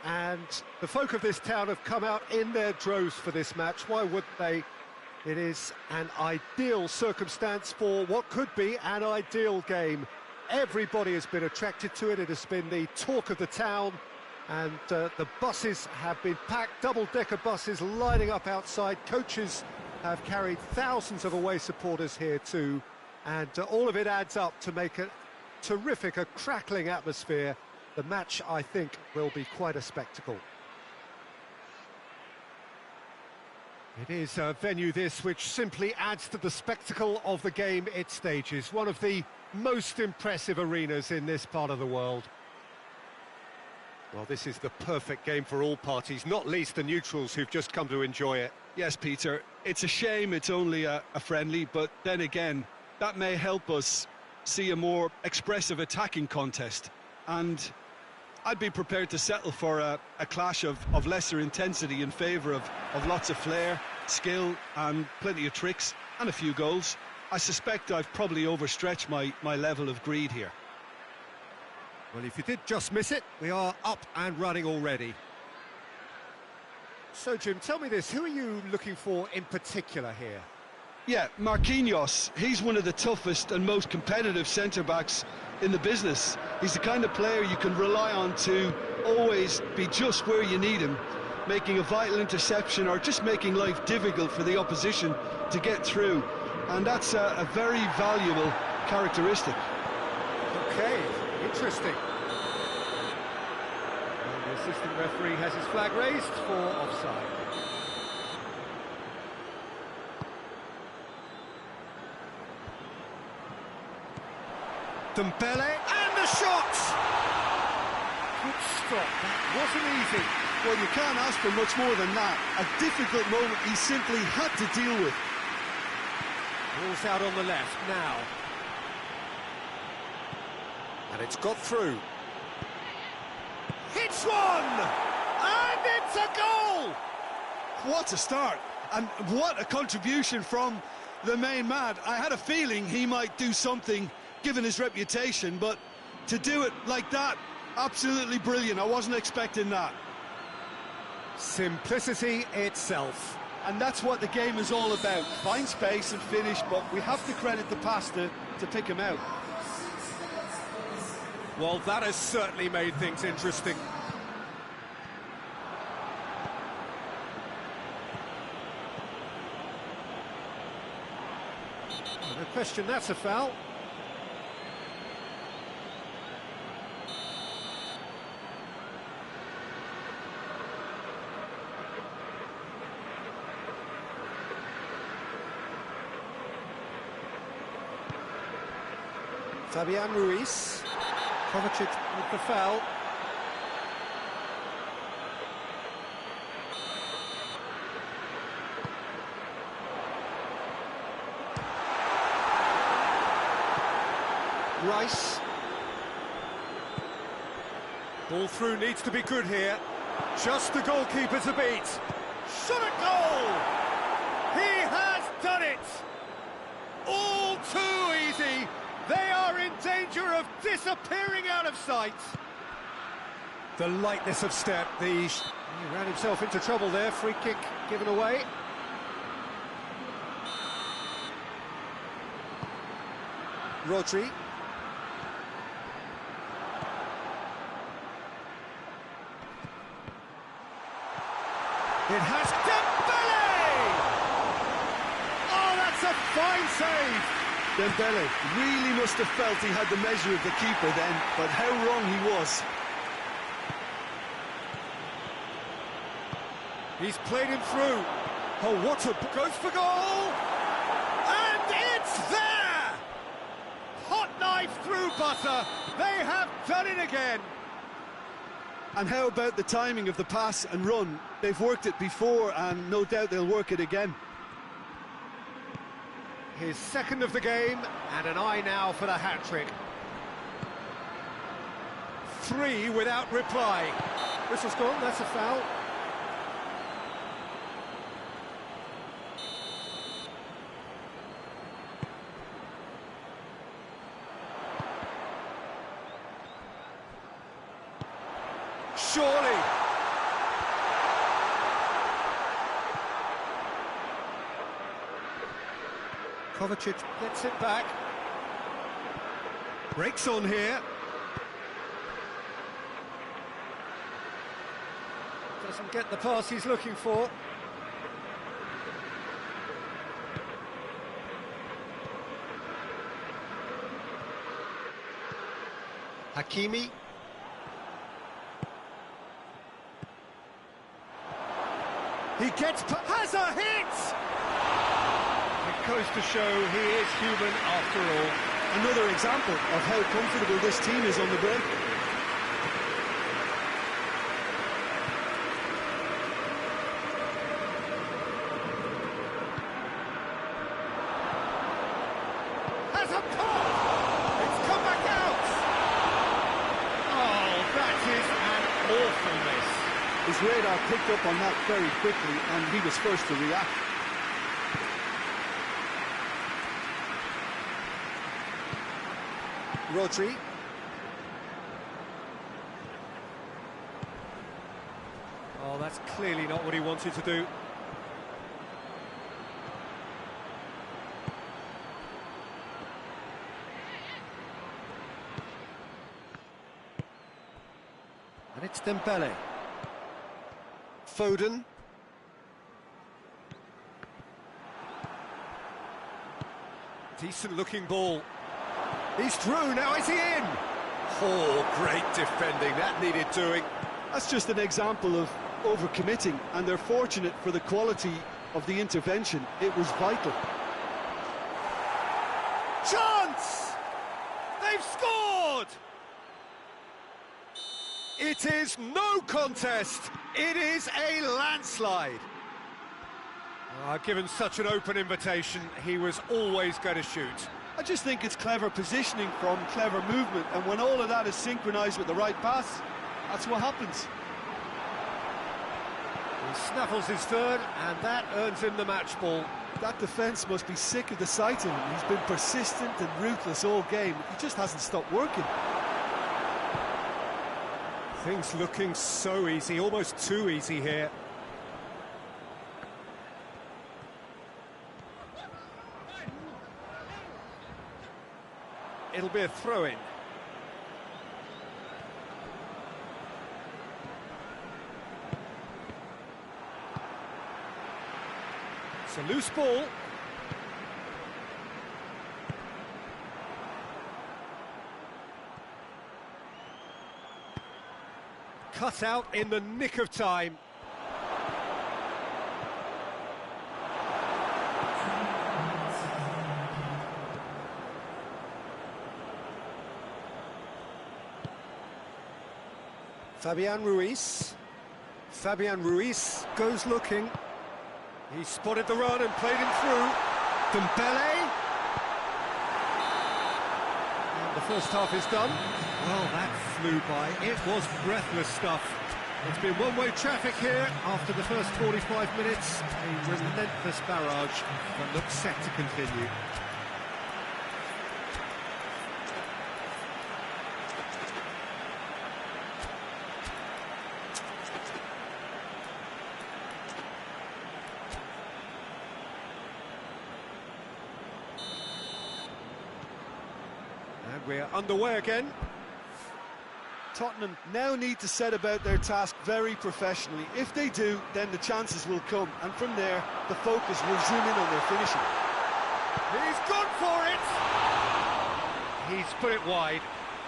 and the folk of this town have come out in their droves for this match. Why wouldn't they? It is an ideal circumstance for what could be an ideal game. Everybody has been attracted to it. It has been the talk of the town and the buses have been packed, double-decker buses lining up outside. Coaches have carried thousands of away supporters here too, and all of it adds up to make a terrific, a crackling atmosphere. The match, I think, will be quite a spectacle. It is a venue this which simply adds to the spectacle of the game it stages. One of the most impressive arenas in this part of the world. Well, this is the perfect game for all parties, not least the neutrals who've just come to enjoy it. Yes, Peter, it's a shame it's only a friendly, but then again, that may help us see a more expressive attacking contest. And I'd be prepared to settle for a clash of lesser intensity in favour of lots of flair, skill and plenty of tricks and a few goals. I suspect I've probably overstretched my level of greed here. Well, if you did just miss it, we are up and running already. So, Jim, tell me this, who are you looking for in particular here? Yeah, Marquinhos, he's one of the toughest and most competitive centre-backs in the business. He's the kind of player you can rely on to always be just where you need him, making a vital interception or just making life difficult for the opposition to get through. And that's a very valuable characteristic. Okay, interesting. And the assistant referee has his flag raised for offside. Dembele, and the shot! Good stop, that wasn't easy. Well, you can't ask for much more than that. A difficult moment he simply had to deal with. Ball's out on the left now. And it's got through. Hits one! And it's a goal! What a start, and what a contribution from the main man. I had a feeling he might do something given his reputation, but to do it like that, absolutely brilliant. I wasn't expecting that. Simplicity itself. And that's what the game is all about. Find space and finish, but we have to credit the pass to pick him out. Well, that has certainly made things interesting. No question, that's a foul. Fabian Ruiz, Kovacic with the foul. Rice. Ball through needs to be good here. Just the goalkeeper to beat. Shot at goal! He has done it! All too easy! They are in danger of disappearing out of sight. The lightness of step, he ran himself into trouble there. Free kick given away. Rodri. It has Dembele! Oh, that's a fine save! Dembele really must have felt he had the measure of the keeper then, but how wrong he was. He's played him through. Oh, what a... goes for goal! And it's there! Hot knife through butter. They have done it again. And how about the timing of the pass and run? They've worked it before and no doubt they'll work it again. His second of the game, and an eye now for the hat-trick. 3 without reply. Whistle's gone, that's a foul. Surely! Kovacic gets it back. Breaks on here. Doesn't get the pass he's looking for. Hakimi. He has a hit! It goes to show he is human after all. Another example of how comfortable this team is on the break. Has a pop! It's come back out! Oh, that is an awful miss. His radar picked up on that very quickly, and he was first to react. Rodri. Oh, that's clearly not what he wanted to do. And it's Dembele. Foden. Decent looking ball. He's through, now is he in? Oh, great defending, that needed doing. That's just an example of overcommitting, and they're fortunate for the quality of the intervention. It was vital. Chance! They've scored! It is no contest. It is a landslide. Given such an open invitation, he was always going to shoot. I just think it's clever positioning from clever movement, and when all of that is synchronised with the right pass, that's what happens. He snaffles his third, and that earns him the match ball. That defence must be sick of the sight of him. He's been persistent and ruthless all game. He just hasn't stopped working. Things looking so easy, almost too easy here. It'll be a throw-in. It's a loose ball. Cut out in the nick of time. Fabian Ruiz goes looking. He spotted the run and played him through. Dembele. And the first half is done. Well, that flew by. It was breathless stuff. It's been one-way traffic here after the first 45 minutes. A relentless barrage that looks set to continue. And we're underway again. Tottenham now need to set about their task very professionally. If they do, then the chances will come, and from there, the focus will zoom in on their finishing. He's gone for it! He's put it wide.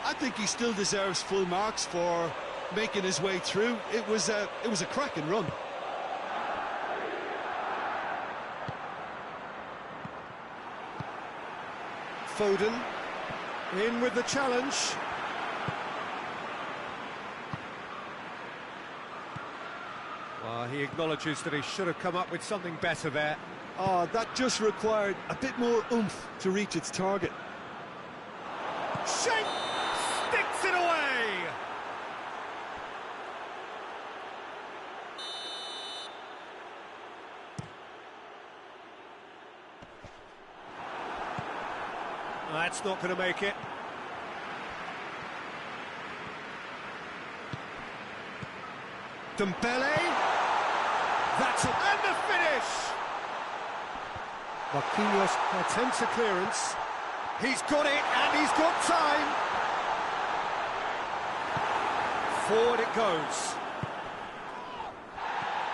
I think he still deserves full marks for making his way through. It was a cracking run. Foden in with the challenge. Well, he acknowledges that he should have come up with something better there. Oh, that just required a bit more oomph to reach its target. Shake! Sticks it away! That's not going to make it. Dembele. That's it. And the finish! Marquinhos attempts a clearance. He's got it, and he's got time. Forward it goes.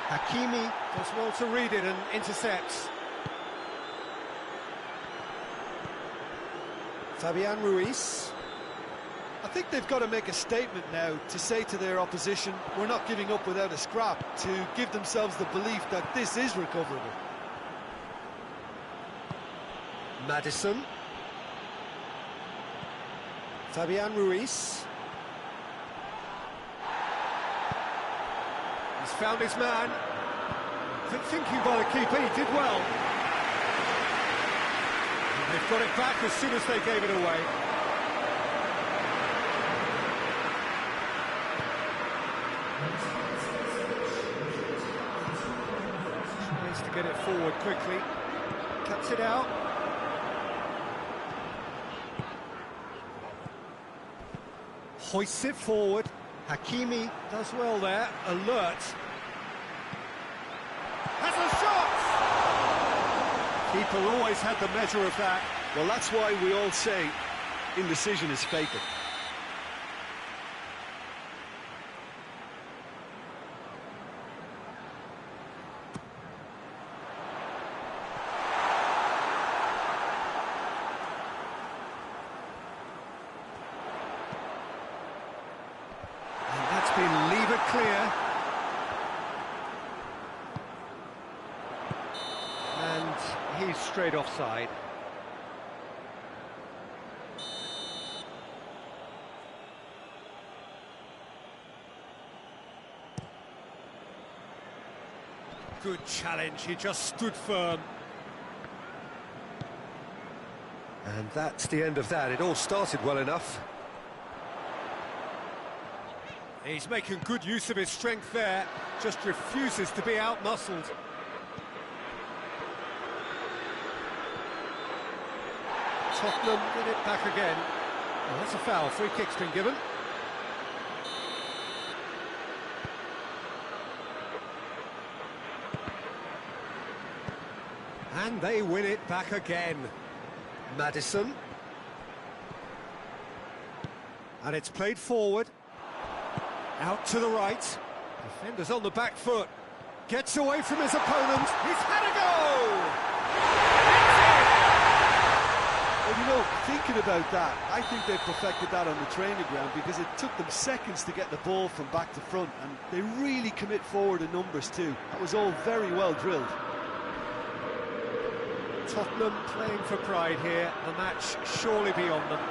Hakimi does well to read it and intercepts. Fabian Ruiz. I think they've got to make a statement now to say to their opposition, we're not giving up without a scrap, to give themselves the belief that this is recoverable. Maddison. Fabian Ruiz. He's found his man. Good thinking by the keeper, he did well. And they've got it back as soon as they gave it away. Tries to get it forward quickly. Cuts it out. Hoists it forward. Hakimi does well there, alert. Has a shot! Keeper always had the measure of that. Well, that's why we all say indecision is fatal. Been levered clear. And he's straight offside. Good challenge, he just stood firm. And that's the end of that. It all started well enough. He's making good use of his strength there, just refuses to be out-muscled. Tottenham get it back again. Oh, that's a foul, free kick's been given. And they win it back again. Maddison. And it's played forward. Out to the right. Defender's on the back foot. Gets away from his opponent. He's had a go! Well, you know, thinking about that, I think they perfected that on the training ground because it took them seconds to get the ball from back to front, and they really commit forward in numbers too. That was all very well drilled. Tottenham playing for pride here. The match surely beyond them.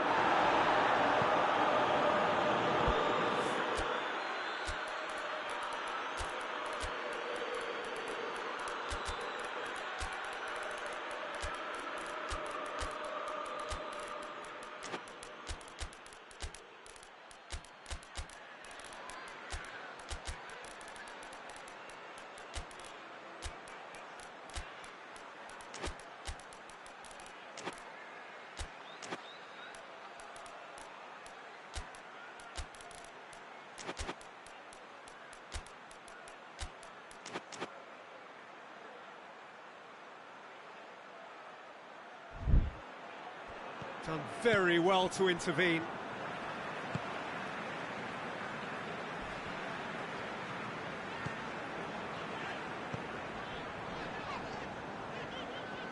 Done very well to intervene.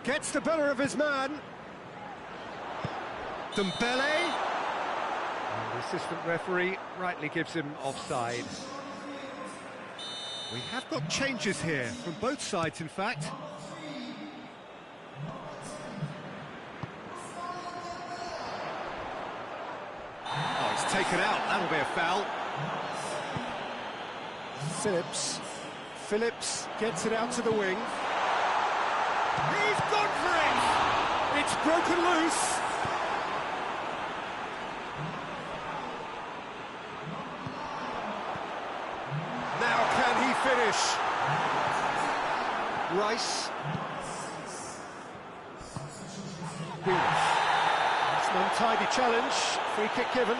Gets the better of his man. Dembele. And the assistant referee rightly gives him offside. We have got changes here, from both sides in fact. Taken out, that'll be a foul. Phillips gets it out to the wing. He's gone for it! It's broken loose. Now can he finish? Rice. It's an untidy challenge, free kick given.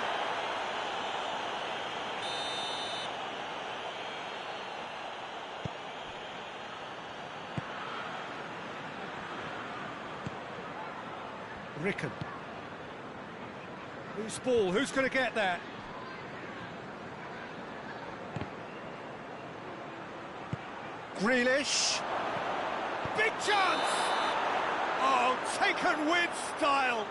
Ricken. Who's ball? Who's going to get that? Grealish. Big chance! Oh, taken with style.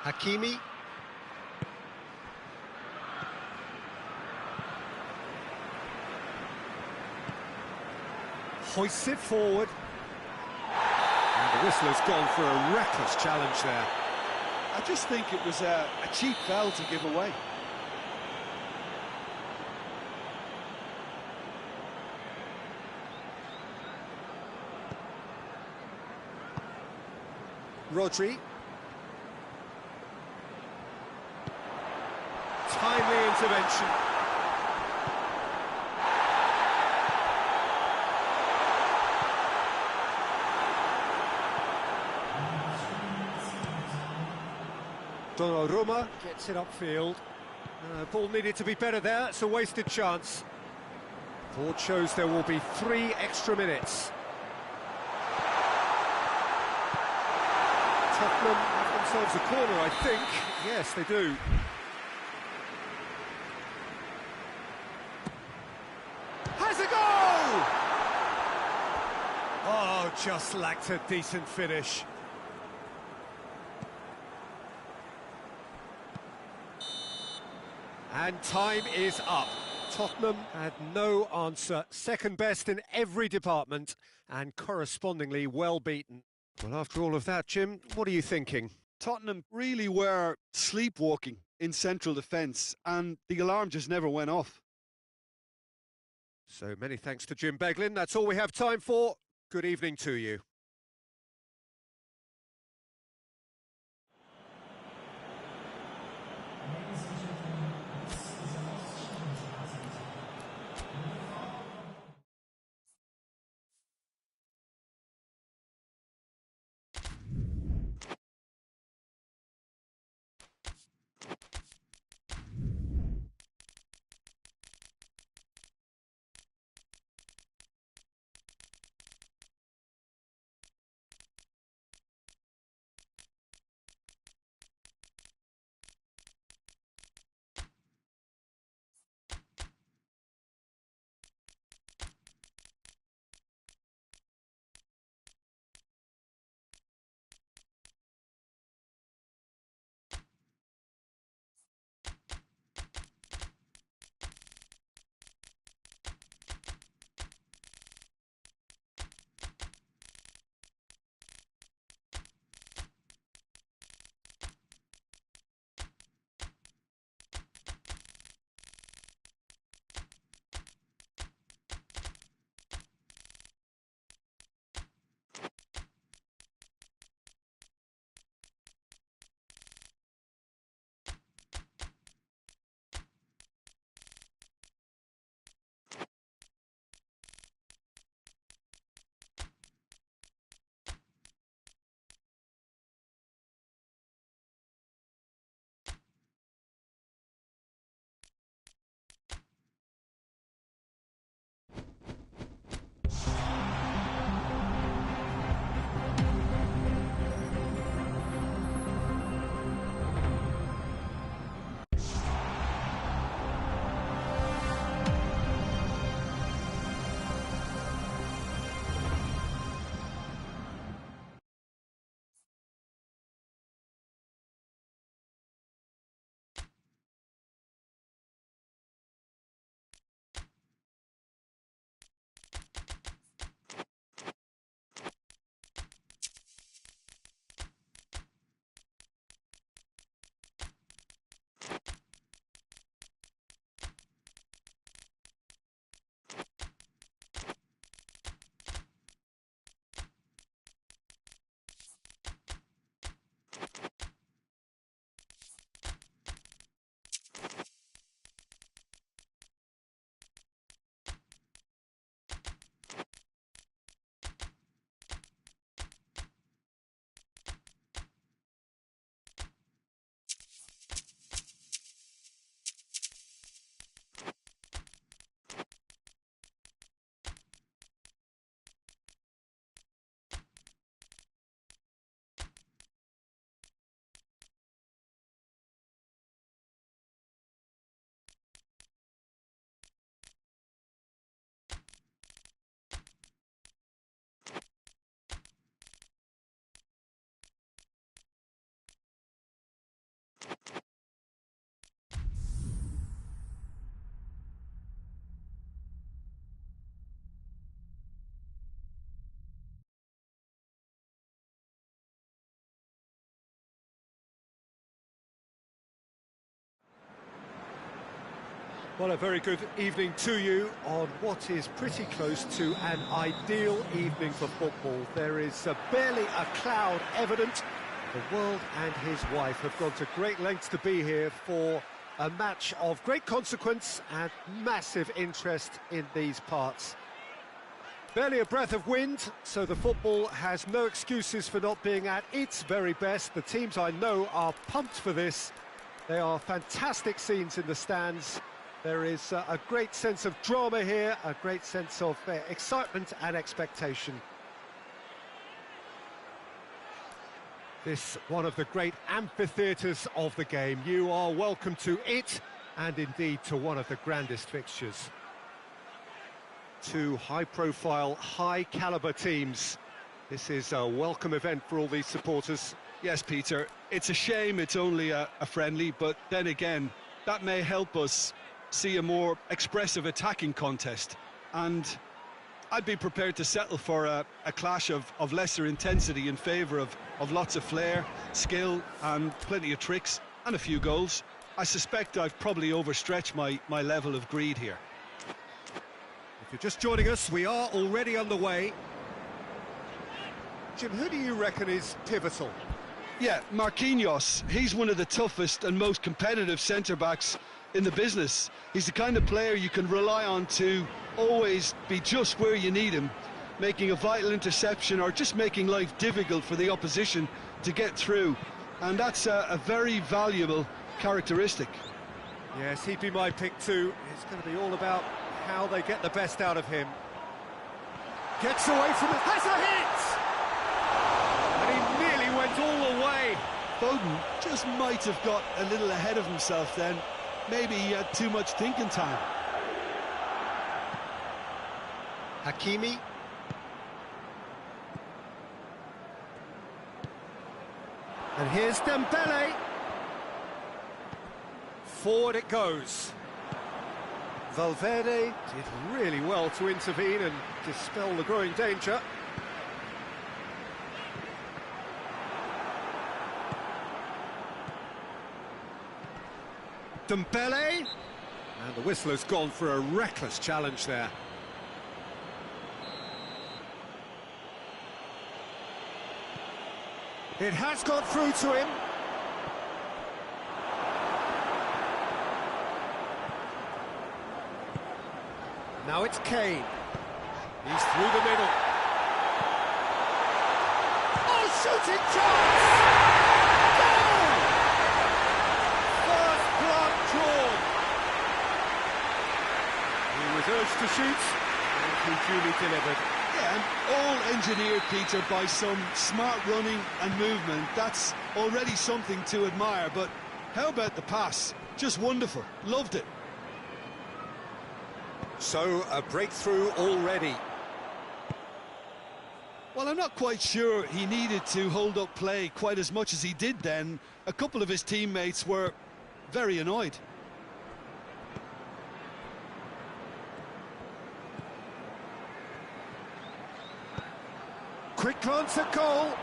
Hakimi. Hoists it forward. And the whistle has gone for a reckless challenge there. I just think it was a cheap foul to give away. Rodri. Timely intervention. Donnarumma gets it upfield. Ball needed to be better there, it's a wasted chance. Board shows there will be 3 extra minutes. Tottenham have themselves a corner, I think. Yes, they do. Has a goal! Oh, just lacked a decent finish. And time is up. Tottenham had no answer. Second best in every department and correspondingly well beaten. Well, after all of that, Jim, what are you thinking? Tottenham really were sleepwalking in central defence, and the alarm just never went off. So many thanks to Jim Beglin. That's all we have time for. Good evening to you. Well, a very good evening to you on what is pretty close to an ideal evening for football. There is barely a cloud evident. The world and his wife have gone to great lengths to be here for a match of great consequence and massive interest in these parts. Barely a breath of wind, so the football has no excuses for not being at its very best. The teams I know are pumped for this. They are fantastic scenes in the stands. There is a great sense of drama here, a great sense of excitement and expectation. This one of the great amphitheatres of the game. You are welcome to it, and indeed to one of the grandest fixtures. Two high-profile, high-caliber teams. This is a welcome event for all these supporters. Yes, Peter, it's a shame it's only a friendly, but then again, that may help us see a more expressive attacking contest, and I'd be prepared to settle for a clash of lesser intensity in favour of lots of flair, skill and plenty of tricks and a few goals. I suspect I've probably overstretched my level of greed here. If you're just joining us, we are already underway. Jim, who do you reckon is pivotal? Yeah, Marquinhos, he's one of the toughest and most competitive centre-backs in the business. He's the kind of player you can rely on to always be just where you need him, making a vital interception or just making life difficult for the opposition to get through. And that's a very valuable characteristic. Yes, he'd be my pick too. It's going to be all about how they get the best out of him. Gets away from it, has a hit! And he nearly went all the way. Foden just might have got a little ahead of himself then. Maybe he had too much thinking time. Hakimi. And here's Dembele. Forward it goes. Valverde did really well to intervene and dispel the growing danger. Dembele, and the whistle has gone for a reckless challenge there. It has got through to him. Now it's Kane. He's through the middle. Oh, shooting chance! Goal! First blood drawn. He was urged to shoot, and he duly delivered. Yeah, and all engineered, Peter, by some smart running and movement. That's already something to admire, but how about the pass? Just wonderful. Loved it. So, a breakthrough already. Well, I'm not quite sure he needed to hold up play quite as much as he did then. A couple of his teammates were very annoyed. Quick glance at goal.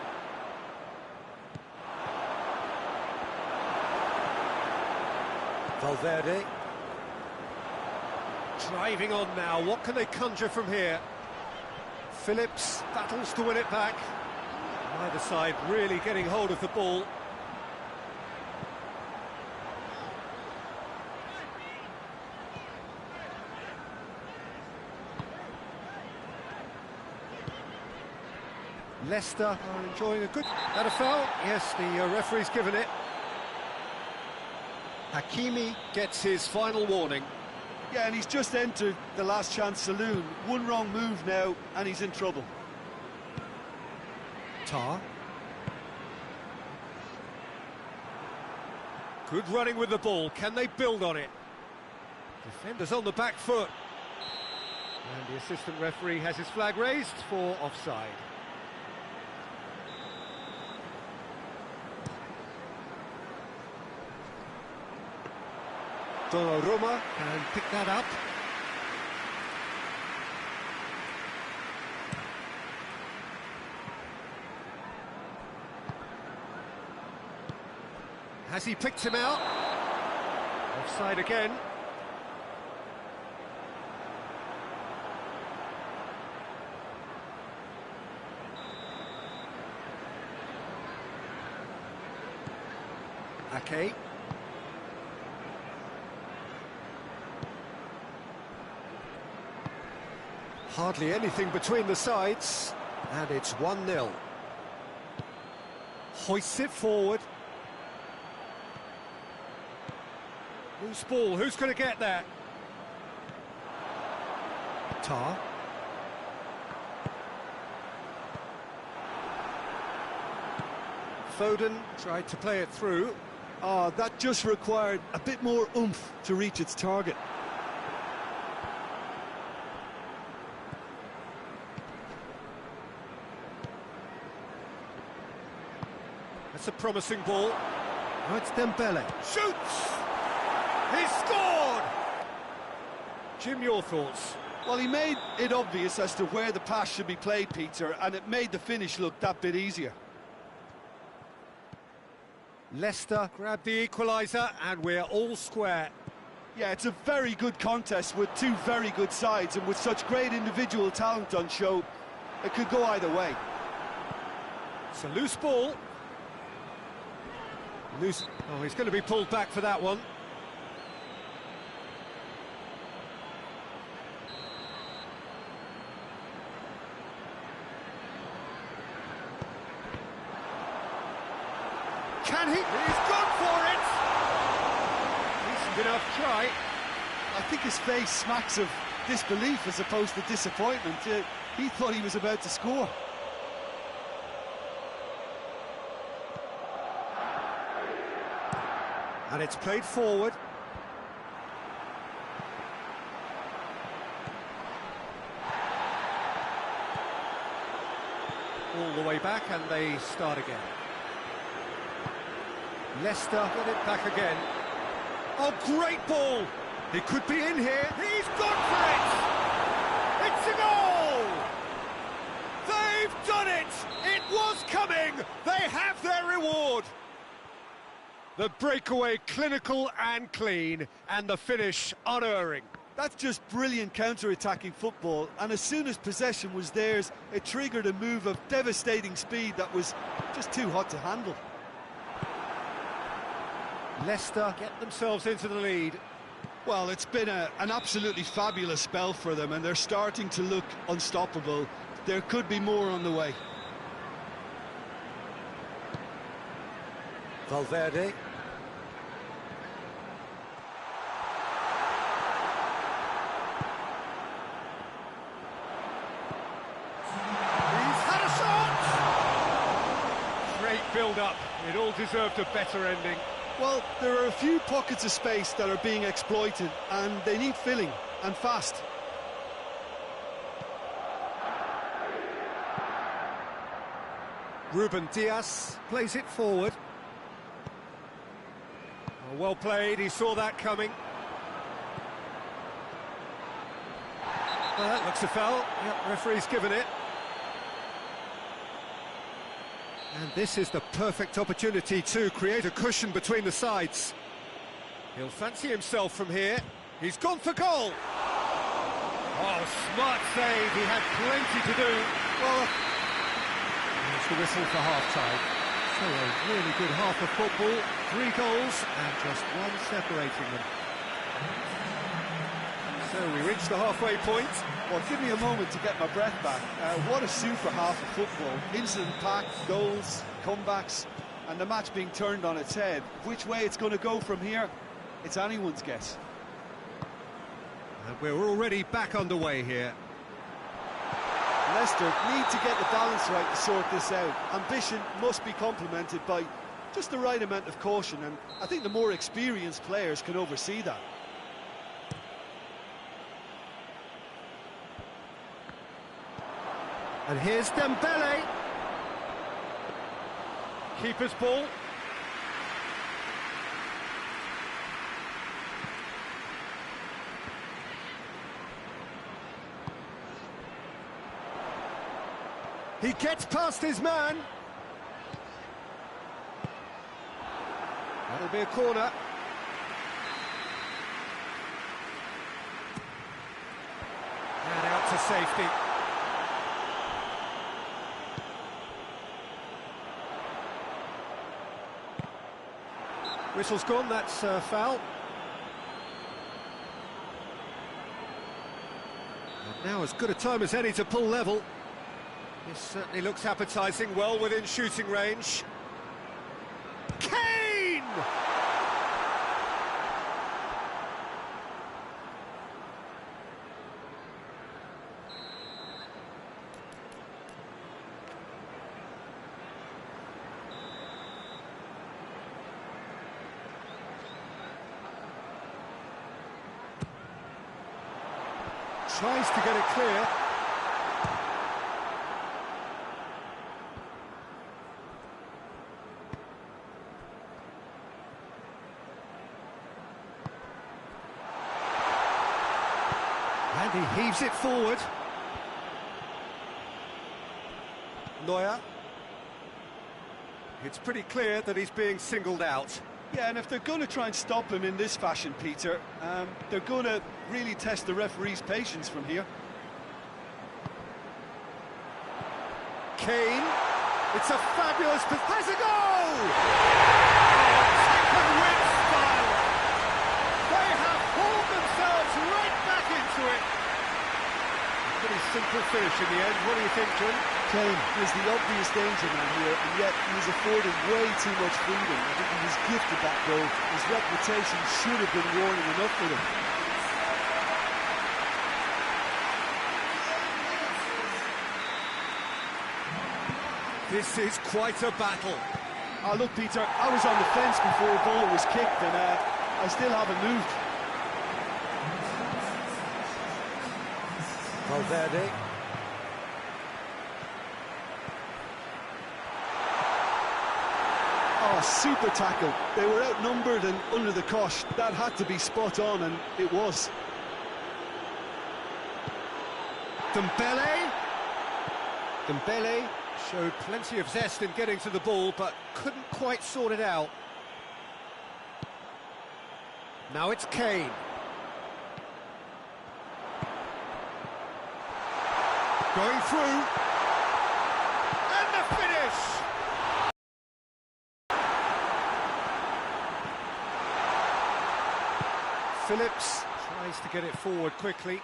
Valverde. Driving on now, what can they conjure from here? Phillips battles to win it back. Neither side really getting hold of the ball. Leicester are enjoying a good... That a foul? Yes, the referee's given it. Hakimi gets his final warning. Yeah, and he's just entered the last chance saloon. One wrong move now, and he's in trouble. Tyuu. Good running with the ball. Can they build on it? Defenders on the back foot. And the assistant referee has his flag raised for offside. Donnarumma can pick that up. Has he picked him out? Offside again. Ake. Hardly anything between the sides, and it's 1-0. Hoists it forward. Loose ball, who's going to get that? Tyuu. Foden tried to play it through. Oh, that just required a bit more oomph to reach its target. That's a promising ball. Now it's Dembele. Shoots! He scored! Jim, your thoughts? Well, he made it obvious as to where the pass should be played, Peter, and it made the finish look that bit easier. Leicester grab the equaliser, and we're all square. Yeah, it's a very good contest with two very good sides, and with such great individual talent on show, it could go either way. It's a loose ball. Loose. Oh, he's going to be pulled back for that one. Can he? He's gone for it! Decent enough try. I think his face smacks of disbelief as opposed to disappointment. He thought he was about to score. And it's played forward. All the way back, and they start again. Leicester get it back again. Oh, great ball! He could be in here. He's gone for it! It's a goal! They've done it! It was coming! They have their reward! The breakaway clinical and clean, and the finish unerring. That's just brilliant counter-attacking football, and as soon as possession was theirs, it triggered a move of devastating speed that was just too hot to handle. Leicester get themselves into the lead. Well, it's been an absolutely fabulous spell for them, and they're starting to look unstoppable. There could be more on the way. Valverde. He's had a shot! Great build-up. It all deserved a better ending. Well, there are a few pockets of space that are being exploited, and they need filling, and fast. Ruben Dias plays it forward. Oh, well played, he saw that coming. Well, that looks a foul. Yep, referee's given it. And this is the perfect opportunity to create a cushion between the sides. He'll fancy himself from here. He's gone for goal. Oh, smart save. He had plenty to do. Well, there's the whistle for half-time. So a really good half of football. 3 goals and just one separating them. So we reach the halfway point. Well, give me a moment to get my breath back. What a super half of football. Incident-packed, goals, comebacks, and the match being turned on its head. Which way it's going to go from here, it's anyone's guess. And we're already back underway here. Leicester need to get the balance right to sort this out. Ambition must be complemented by just the right amount of caution, and I think the more experienced players can oversee that. And here's Dembele. Keeper's ball. He gets past his man. That'll be a corner. And out to safety. Whistle's gone, that's foul. And now as good a time as any to pull level. This certainly looks appetising, well within shooting range. Kane! Tries to get it clear. And he heaves it forward. Neuer. It's pretty clear that he's being singled out. Yeah, and if they're going to try and stop him in this fashion, Peter, they're going to really test the referee's patience from here. Kane. It's a fabulous... Has a goal! Second win style. They have pulled themselves right back into it. Pretty simple finish in the end. What do you think, John? Kane is the obvious danger man here, and yet he's afforded way too much freedom. I think he was gifted that goal. His reputation should have been warning enough for them. This is quite a battle. Oh, look, Peter, I was on the fence before the ball was kicked, and I still haven't moved. Valverde. Oh, super tackle. They were outnumbered and under the cosh. That had to be spot on, and it was. Dembele. Dembele showed plenty of zest in getting to the ball, but couldn't quite sort it out. Now it's Kane. Going through. And the finish! Phillips tries to get it forward quickly.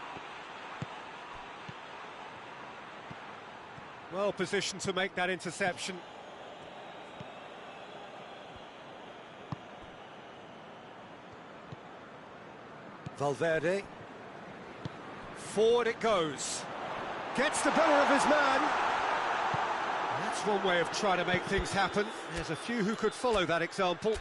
Well positioned to make that interception. Valverde. Forward it goes. Gets the better of his man. That's one way of trying to make things happen. There's a few who could follow that example.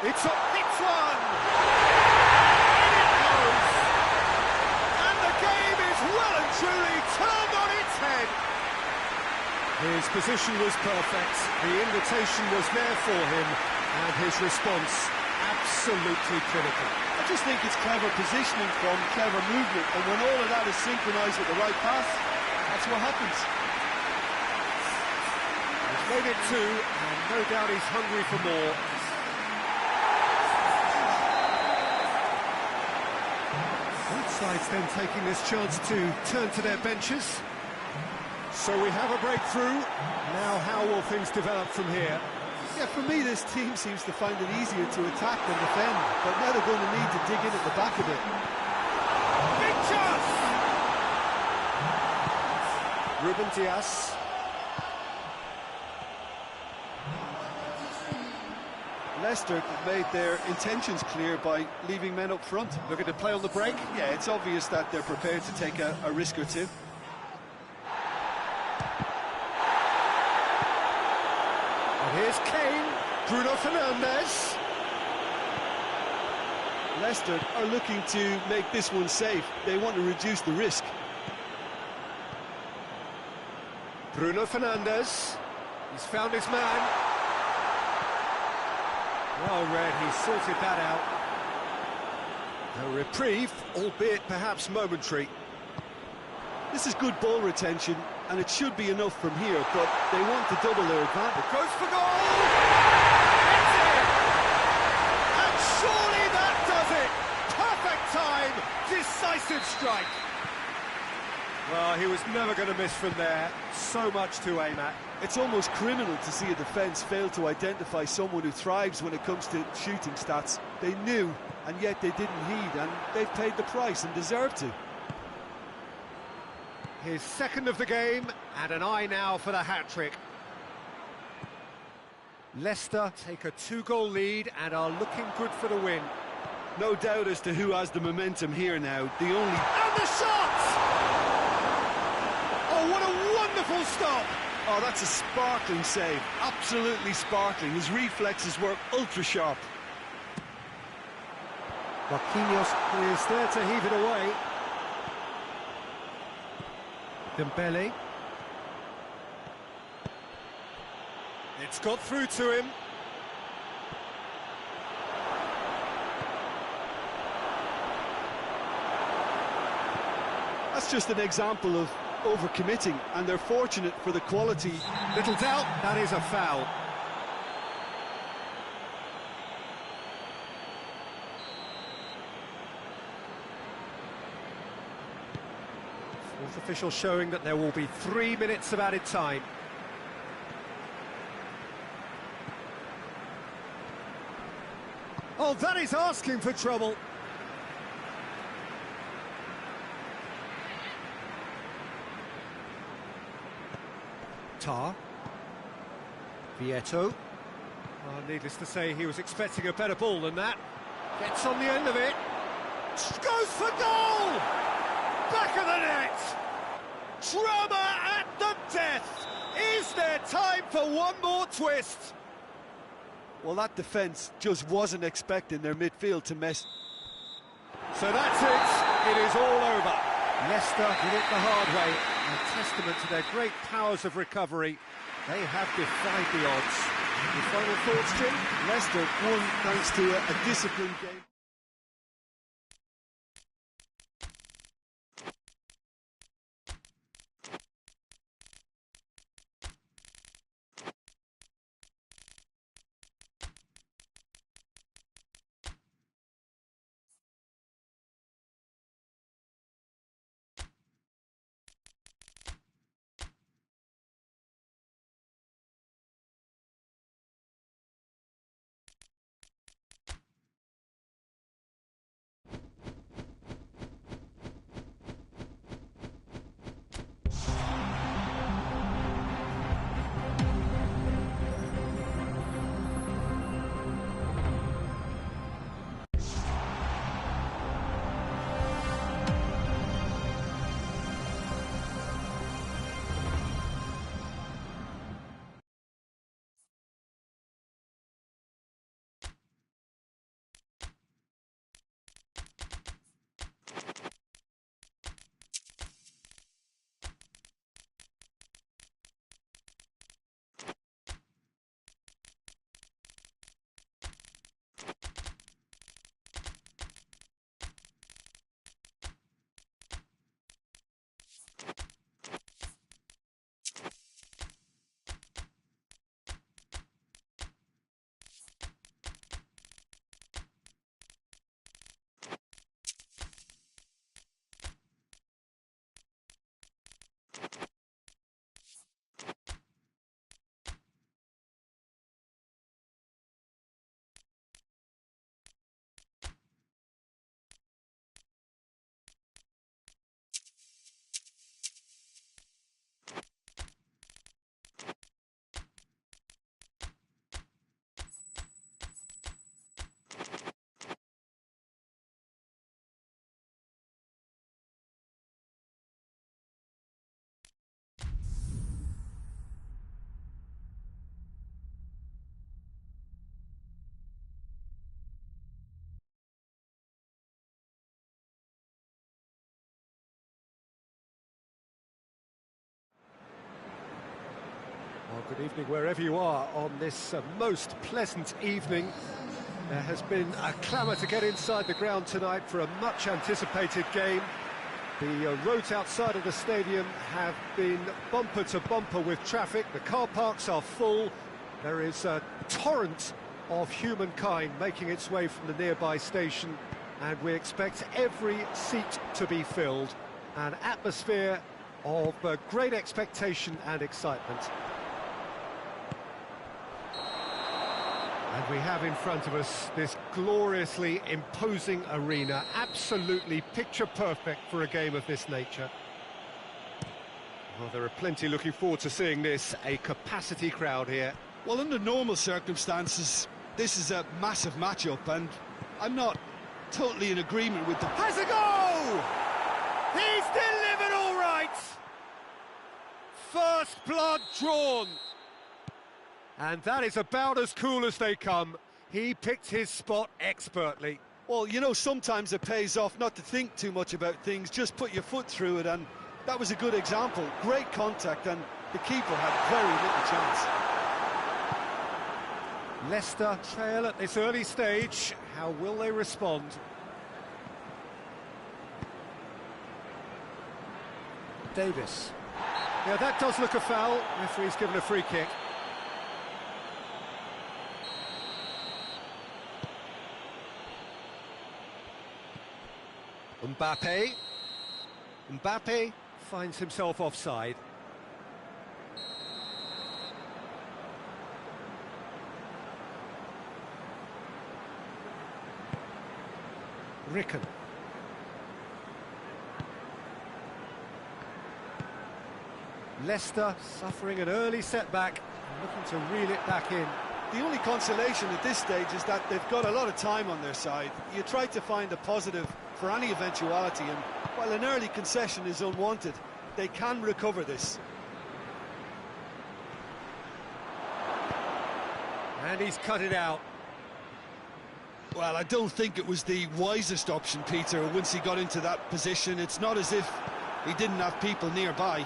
It's one! And it goes! And the game is well and truly turned on its head! His position was perfect, the invitation was there for him, and his response absolutely critical. I just think it's clever positioning from clever movement, and when all of that is synchronised with the right pass, that's what happens. He's made it two, and no doubt he's hungry for more. Both sides then taking this chance to turn to their benches. So we have a breakthrough. Now how will things develop from here? Yeah, for me this team seems to find it easier to attack than defend, but now they're going to need to dig in at the back a bit. Big chance! Ruben Dias. Leicester made their intentions clear by leaving men up front. Looking to play on the break? Yeah, it's obvious that they're prepared to take a risk or two. Here's Kane, Bruno Fernandes. Leicester are looking to make this one safe. They want to reduce the risk. Bruno Fernandes. He's found his man. Well read, he sorted that out. A reprieve, albeit perhaps momentary. This is good ball retention, and it should be enough from here, but they want to double their advantage. Goes for goal! It's in! And surely that does it! Perfect time, decisive strike. Well, he was never going to miss from there. So much to aim at. It's almost criminal to see a defence fail to identify someone who thrives when it comes to shooting stats. They knew, and yet they didn't heed, and they've paid the price and deserve to. His second of the game, and an eye now for the hat-trick. Leicester take a 2-goal lead and are looking good for the win. No doubt as to who has the momentum here now. The only... And the shot! Oh, what a wonderful stop! Oh, that's a sparkling save. Absolutely sparkling. His reflexes were ultra-sharp. Marquinhos is there to heave it away. Dembele. It's got through to him. That's just an example of overcommitting, and they're fortunate for the quality. Little doubt, that is a foul. Fourth official showing that there will be 3 minutes of added time. Oh, that is asking for trouble. Tar. Vieto. Oh, needless to say, he was expecting a better ball than that. Gets on the end of it. Goes for goal! Back of the net! Drama at the death! Is there time for one more twist? Well, that defence just wasn't expecting their midfield to mess. So that's it. It is all over. Leicester did it the hard way. A testament to their great powers of recovery. They have defied the odds. Your final thoughts, Jim? Leicester won thanks to a disciplined game. Well, good evening wherever you are on this most pleasant evening. There has been a clamour to get inside the ground tonight for a much anticipated game. The roads outside of the stadium have been bumper to bumper with traffic. The car parks are full. There is a torrent of humankind making its way from the nearby station, and we expect every seat to be filled. An atmosphere of great expectation and excitement. And we have in front of us this gloriously imposing arena, absolutely picture perfect for a game of this nature. Well, there are plenty looking forward to seeing this, a capacity crowd here. Well, under normal circumstances, this is a massive matchup, and I'm not totally in agreement with the... Has a goal! He's delivered all right! First blood drawn. And that is about as cool as they come. He picked his spot expertly. Well, you know, sometimes it pays off not to think too much about things, just put your foot through it, and that was a good example. Great contact, and the keeper had very little chance. Leicester trail at this early stage. How will they respond? Davis. Yeah, that does look a foul. Referee's given a free kick. Mbappe finds himself offside. Ricken. Leicester suffering an early setback, looking to reel it back in. The only consolation at this stage is that they've got a lot of time on their side. You try to find a positive for any eventuality, and while an early concession is unwanted, they can recover this. And he's cut it out. Well, I don't think it was the wisest option, Peter, once he got into that position. It's not as if he didn't have people nearby.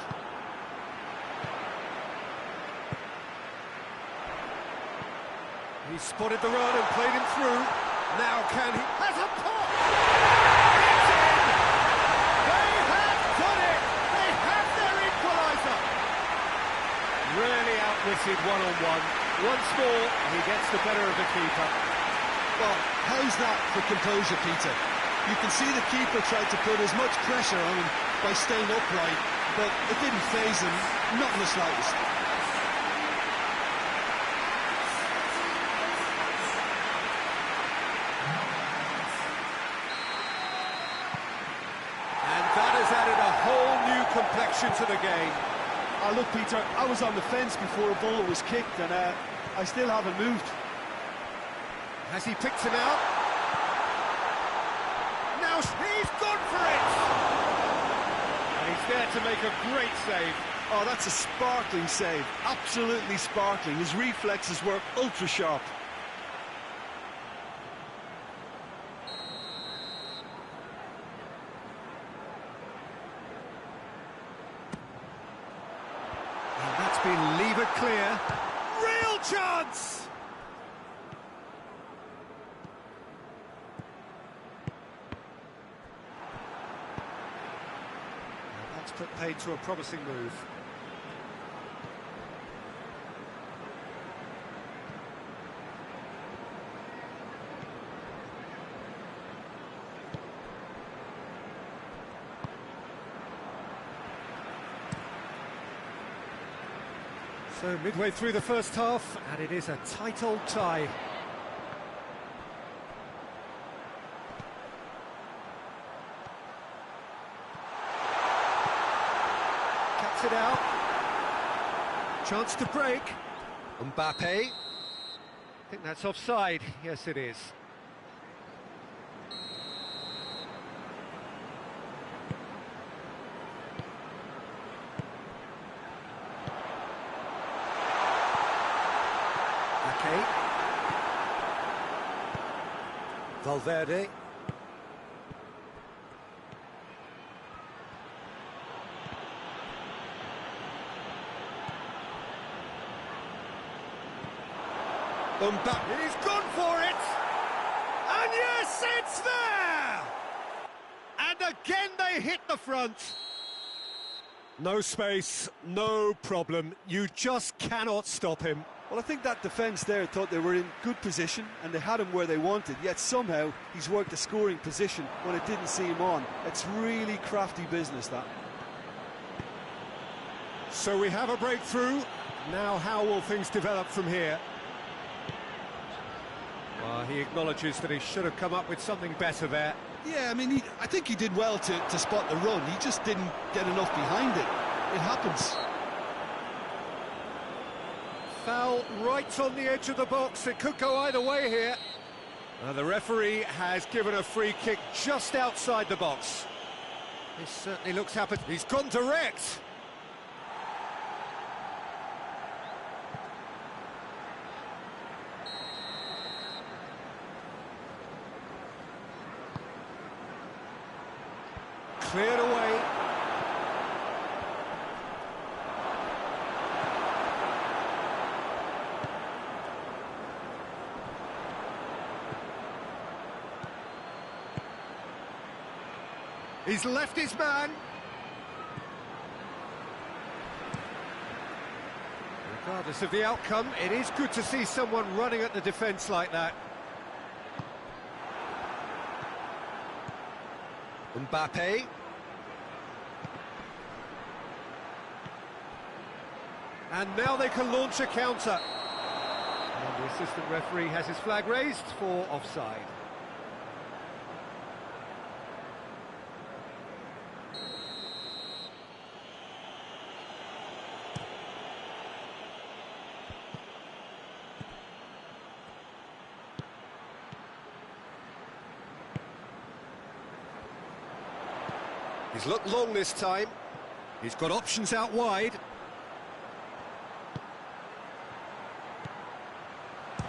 He spotted the run and played him through. Now can he... Has a pop! It's in! They have done it! They have their equaliser! Really outwitted one-on-one. Once more, he gets the better of the keeper. Well, how's that for composure, Peter? You can see the keeper tried to put as much pressure on him by staying upright, but it didn't faze him, not in the slightest. Complexion to the game. Oh, look, Peter, I was on the fence before a ball was kicked, and I still haven't moved. Has he picked him out? Now he's gone for it! And he's there to make a great save. Oh, that's a sparkling save. Absolutely sparkling. His reflexes were ultra-sharp. Been levered clear. Real chance! That's put paid to a promising move. So midway through the first half, and it is a tight old tie. Cuts it out. Chance to break. Mbappe. I think that's offside. Yes, it is. Valverde. He's gone for it! And yes, it's there! And again they hit the front. No space, no problem. You just cannot stop him. Well, I think that defence there thought they were in good position and they had him where they wanted, yet somehow he's worked a scoring position when it didn't see him on. It's really crafty business, that. So we have a breakthrough. Now how will things develop from here? Well, he acknowledges that he should have come up with something better there. Yeah, I mean, I think he did well to spot the run. He just didn't get enough behind it. It happens. Foul right on the edge of the box. It could go either way here. The referee has given a free kick just outside the box. This certainly looks happy. He's gone direct. Cleared away. He's left his man. Regardless of the outcome, it is good to see someone running at the defence like that. Mbappe. And now they can launch a counter. And the assistant referee has his flag raised for offside. He's looked long this time. He's got options out wide.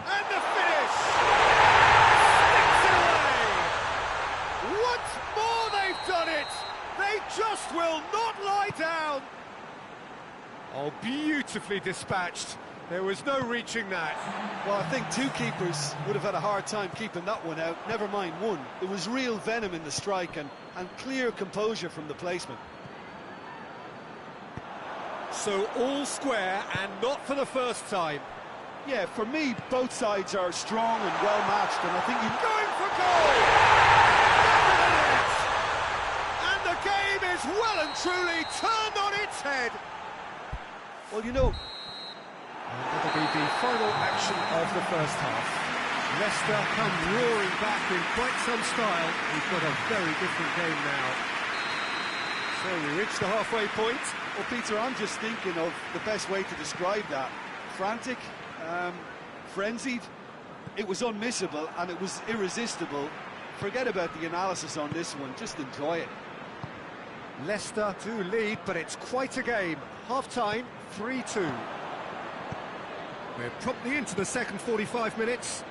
And the finish! Sticks it away! Once more they've done it! They just will not lie down! Oh, beautifully dispatched. There was no reaching that. Well, I think two keepers would have had a hard time keeping that one out, never mind one. There was real venom in the strike and clear composure from the placement. So all square and not for the first time. Yeah, for me, both sides are strong and well-matched, and I think you... Going for goal! And the game is well and truly turned on its head. Well, you know... And that'll be the final action of the first half. Leicester come roaring back in quite some style. We've got a very different game now. So we reach the halfway point. Well, Peter, I'm just thinking of the best way to describe that. Frantic, frenzied. It was unmissable and it was irresistible. Forget about the analysis on this one, just enjoy it. Leicester do lead, but it's quite a game. Half-time, 3-2. We're promptly into the second 45 minutes.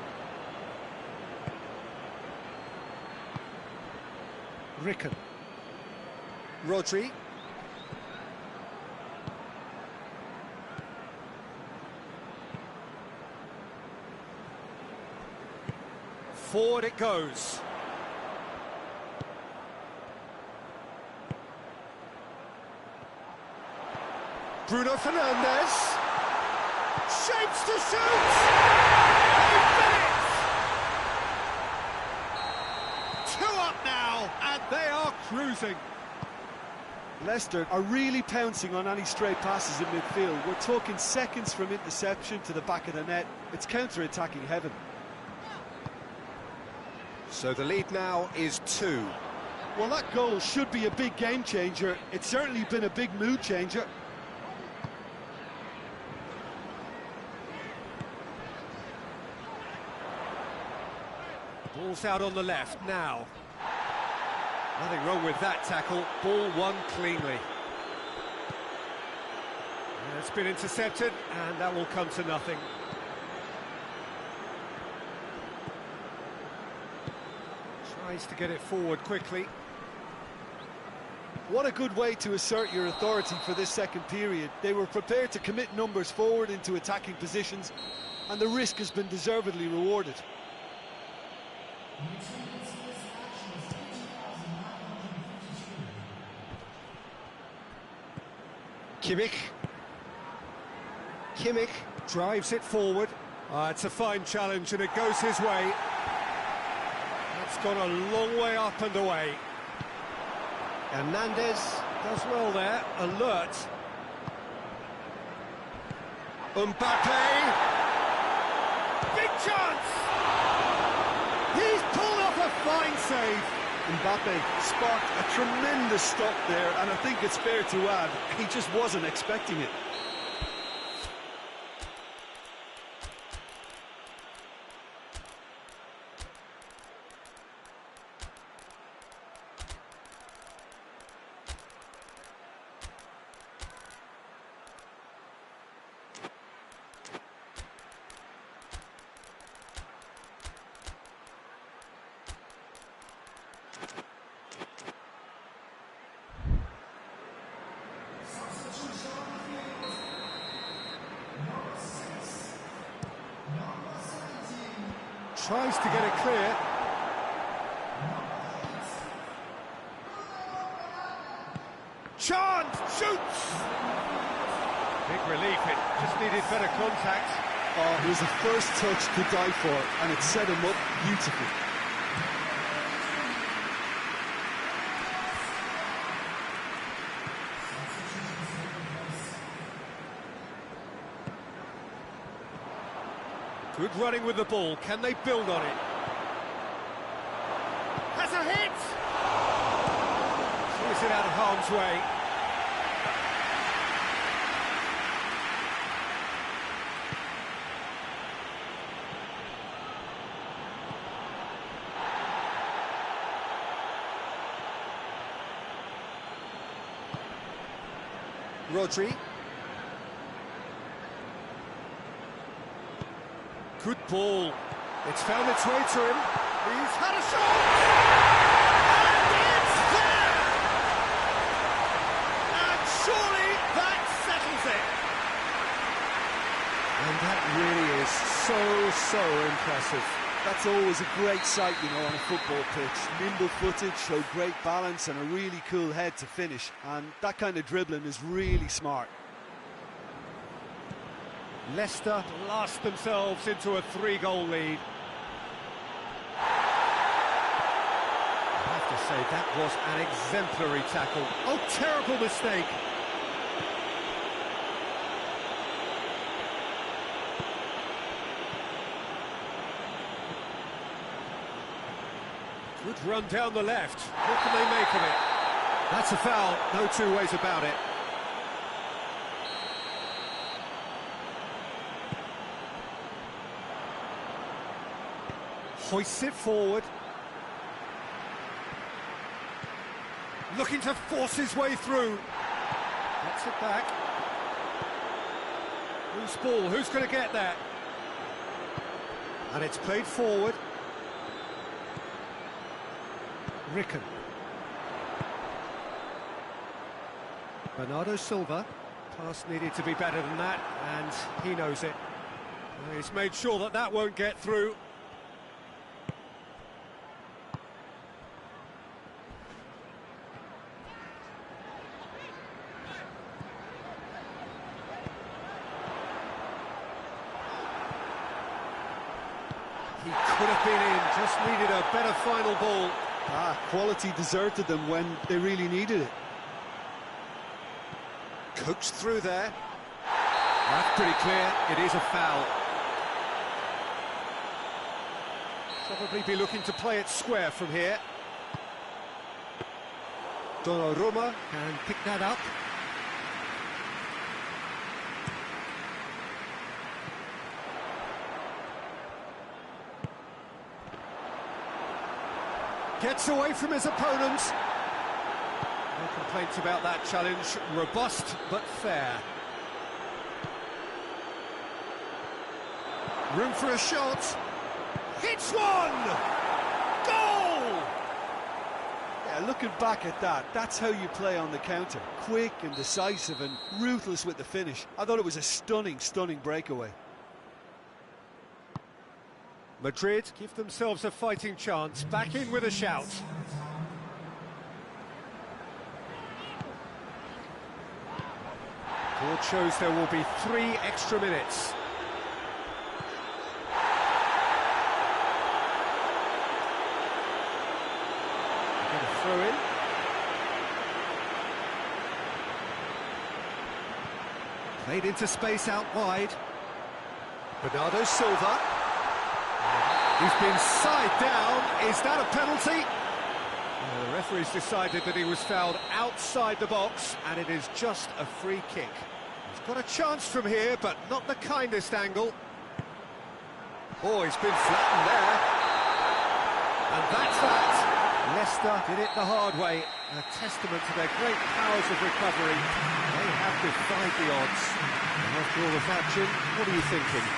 Ricken. Rodri. Forward it goes. Bruno Fernandes. Shapes to shoot! 8 minutes! 2 up now, and they are cruising. Leicester are really pouncing on any stray passes in midfield. We're talking seconds from interception to the back of the net. It's counter-attacking heaven. So the lead now is 2. Well, that goal should be a big game changer. It's certainly been a big mood changer. Ball's out on the left now. Nothing wrong with that tackle. Ball won cleanly. And it's been intercepted, and that will come to nothing. Tries to get it forward quickly. What a good way to assert your authority for this second period. They were prepared to commit numbers forward into attacking positions, and the risk has been deservedly rewarded. Kimmich drives it forward. It's a fine challenge and it goes his way. It's gone a long way up and away. Hernandez does well there, alert. Mbappe! Big chance! He's pulled off a fine save. Mbappe sparked a tremendous stop there, and I think it's fair to add, he just wasn't expecting it. Tries to get it clear. Chance! Shoots! Big relief, it just needed better contact. Oh, it was the first touch to die for, and it set him up beautifully. Good running with the ball. Can they build on it? Has a hit! Swings it out of harm's way. Rodri. Good ball. It's found its way to him. He's had a shot! And it's there! And surely that settles it. And that really is so impressive. That's always a great sight, you know, on a football pitch. Nimble-footed, showed great balance and a really cool head to finish. And that kind of dribbling is really smart. Leicester blast themselves into a 3-goal lead. I have to say, that was an exemplary tackle. Oh, terrible mistake. Good run down the left. What can they make of it? That's a foul, no two ways about it. Hoists it forward. Looking to force his way through. Gets it back. Who's ball? Who's going to get that? And it's played forward. Ricken. Bernardo Silva. Pass needed to be better than that, and he knows it. He's made sure that that won't get through. He could have been in, just needed a better final ball. Quality deserted them when they really needed it. Coached through there. That's pretty clear, it is a foul. Probably be looking to play it square from here. Donnarumma can pick that up. Gets away from his opponent. No complaints about that challenge. Robust but fair. Room for a shot. Hits one! Goal! Yeah, looking back at that, that's how you play on the counter. Quick and decisive and ruthless with the finish. I thought it was a stunning breakaway. Madrid give themselves a fighting chance, back in with a shout. Board shows there will be 3 extra minutes. Going to throw in. Played into space out wide. Bernardo Silva. He's been side down. Is that a penalty? The referee's decided that he was fouled outside the box, and it is just a free kick. He's got a chance from here, but not the kindest angle. Oh, he's been flattened there. And that's that. Leicester did it the hard way. A testament to their great powers of recovery. They have defied the odds. And after all of that, Jim, what are you thinking?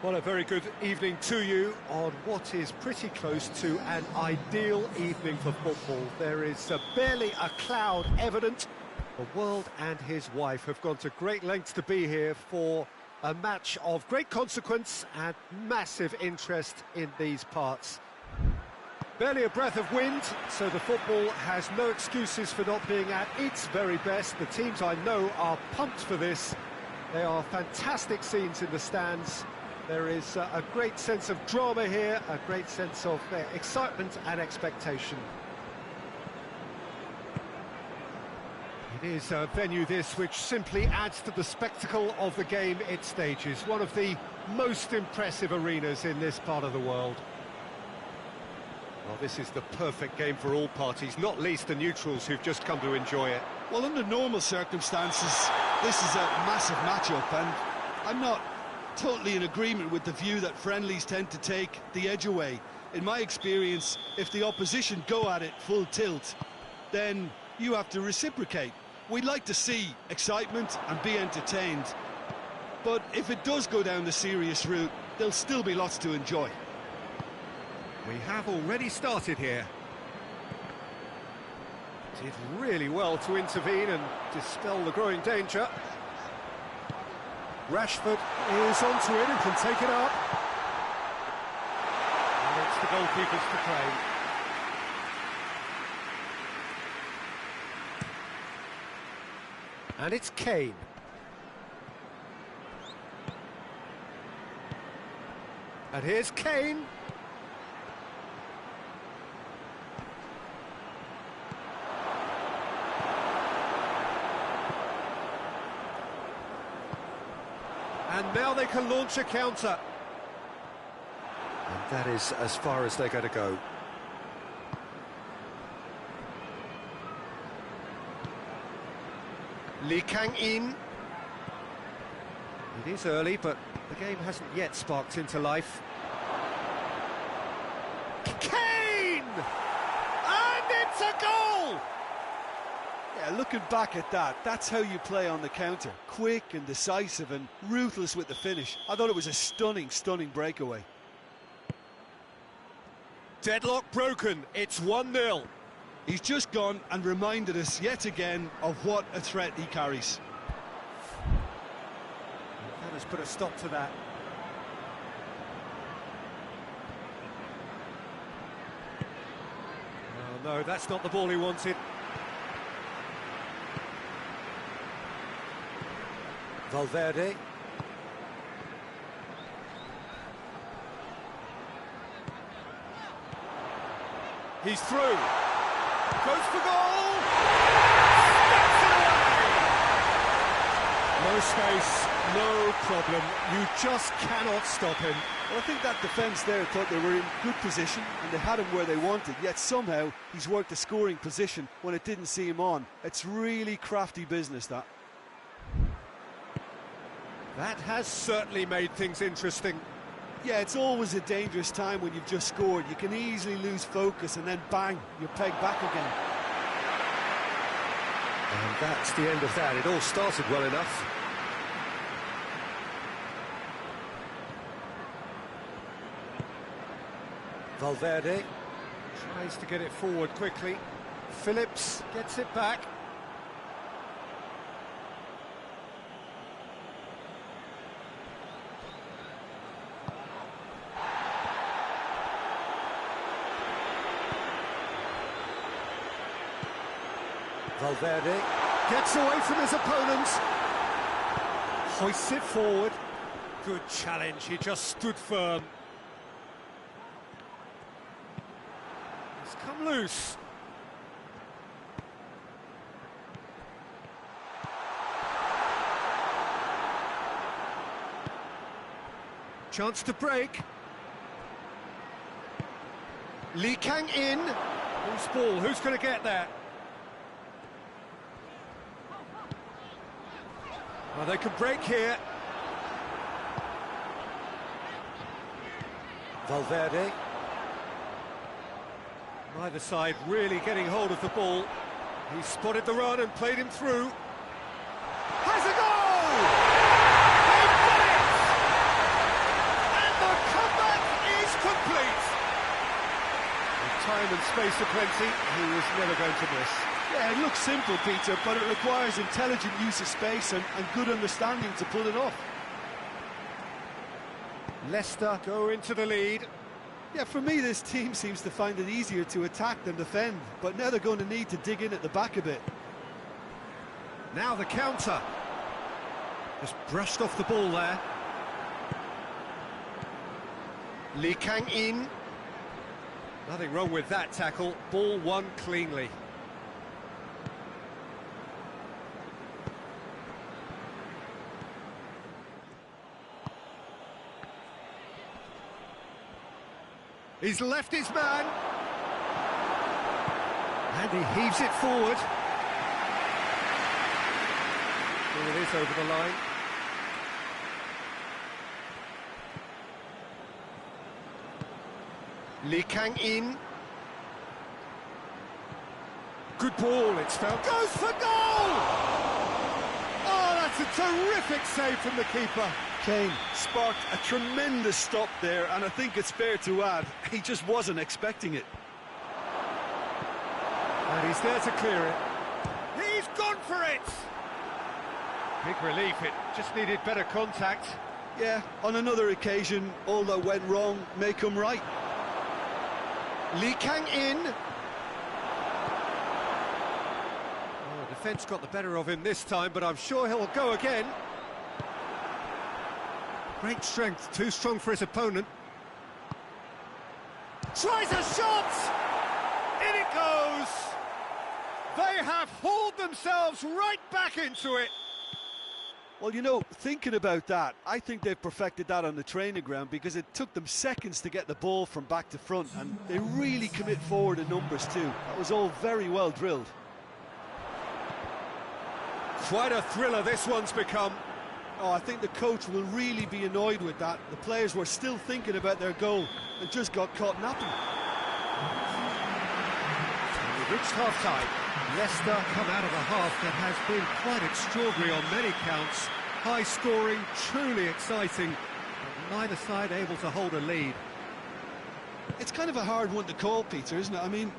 Well, a very good evening to you on what is pretty close to an ideal evening for football. There is barely a cloud evident. The world and his wife have gone to great lengths to be here for a match of great consequence and massive interest in these parts. Barely a breath of wind, so the football has no excuses for not being at its very best. The teams I know are pumped for this. They are fantastic scenes in the stands. There is a great sense of drama here, a great sense of excitement and expectation. It is a venue this which simply adds to the spectacle of the game it stages. One of the most impressive arenas in this part of the world. Well, this is the perfect game for all parties, not least the neutrals who've just come to enjoy it. Well, under normal circumstances, this is a massive matchup, and I'm not totally in agreement with the view that friendlies tend to take the edge away. In my experience, if the opposition go at it full tilt, then you have to reciprocate. We'd like to see excitement and be entertained, but if it does go down the serious route, there'll still be lots to enjoy. We have already started here. Did really well to intervene and dispel the growing danger. Rashford is onto it and can take it up. And it's the goalkeepers to claim. And it's Kane. And here's Kane. And now they can launch a counter. And that is as far as they're going to go. Lee Kang-in. It is early, but the game hasn't yet sparked into life. Kane! And it's a goal! Yeah, looking back at that, that's how you play on the counter. Quick and decisive and ruthless with the finish. I thought it was a stunning, stunning breakaway. Deadlock broken, it's 1-0. He's just gone and reminded us yet again of what a threat he carries. That has put a stop to that. Oh no, that's not the ball he wanted. Valverde. He's through. Goes for goal! Steps it away! No space, no problem. You just cannot stop him. Well, I think that defence there thought they were in good position and they had him where they wanted, yet somehow he's worked the scoring position when it didn't see him on. It's really crafty business, that. That has certainly made things interesting. Yeah, it's always a dangerous time when you've just scored. You can easily lose focus and then bang, you're pegged back again. And that's the end of that. It all started well enough. Valverde tries to get it forward quickly. Phillips gets it back. Valverde gets away from his opponent, hoists it forward. Good challenge, he just stood firm. He's come loose. Chance to break. Lee Kang-in. Who's ball? Who's going to get that? Well, they can break here. Valverde. Neither side really getting hold of the ball. He spotted the run and played him through. Has a goal! They've done it! And the comeback is complete. With time and space aplenty, he was never going to miss. Yeah, it looks simple, Peter, but it requires intelligent use of space and good understanding to pull it off. Leicester go into the lead. Yeah, for me, this team seems to find it easier to attack than defend, but now they're going to need to dig in at the back a bit. Now the counter. Just brushed off the ball there. Lee Kang-in. Nothing wrong with that tackle. Ball won cleanly. He's left his man. And he heaves it forward. Here it is over the line. Lee Kang-in. Good ball, it's fouled. Goes for goal! Oh, that's a terrific save from the keeper. Kane sparked a tremendous stop there, and I think it's fair to add, he just wasn't expecting it. And he's there to clear it. He's gone for it! Big relief, it just needed better contact. Yeah, on another occasion, all that went wrong may come right. Lee Kang-in. Oh, the defence got the better of him this time, but I'm sure he'll go again. Great strength, too strong for his opponent. Tries a shot! In it goes! They have hauled themselves right back into it. Well, you know, thinking about that, I think they've perfected that on the training ground because it took them seconds to get the ball from back to front, and they really commit forward in numbers too. That was all very well drilled. Quite a thriller this one's become. Oh, I think the coach will really be annoyed with that. The players were still thinking about their goal and just got caught napping. We've reached half-time. Leicester come out of a half that has been quite extraordinary on many counts. High-scoring, truly exciting, but neither side able to hold a lead. It's kind of a hard one to call, Peter, isn't it? I mean,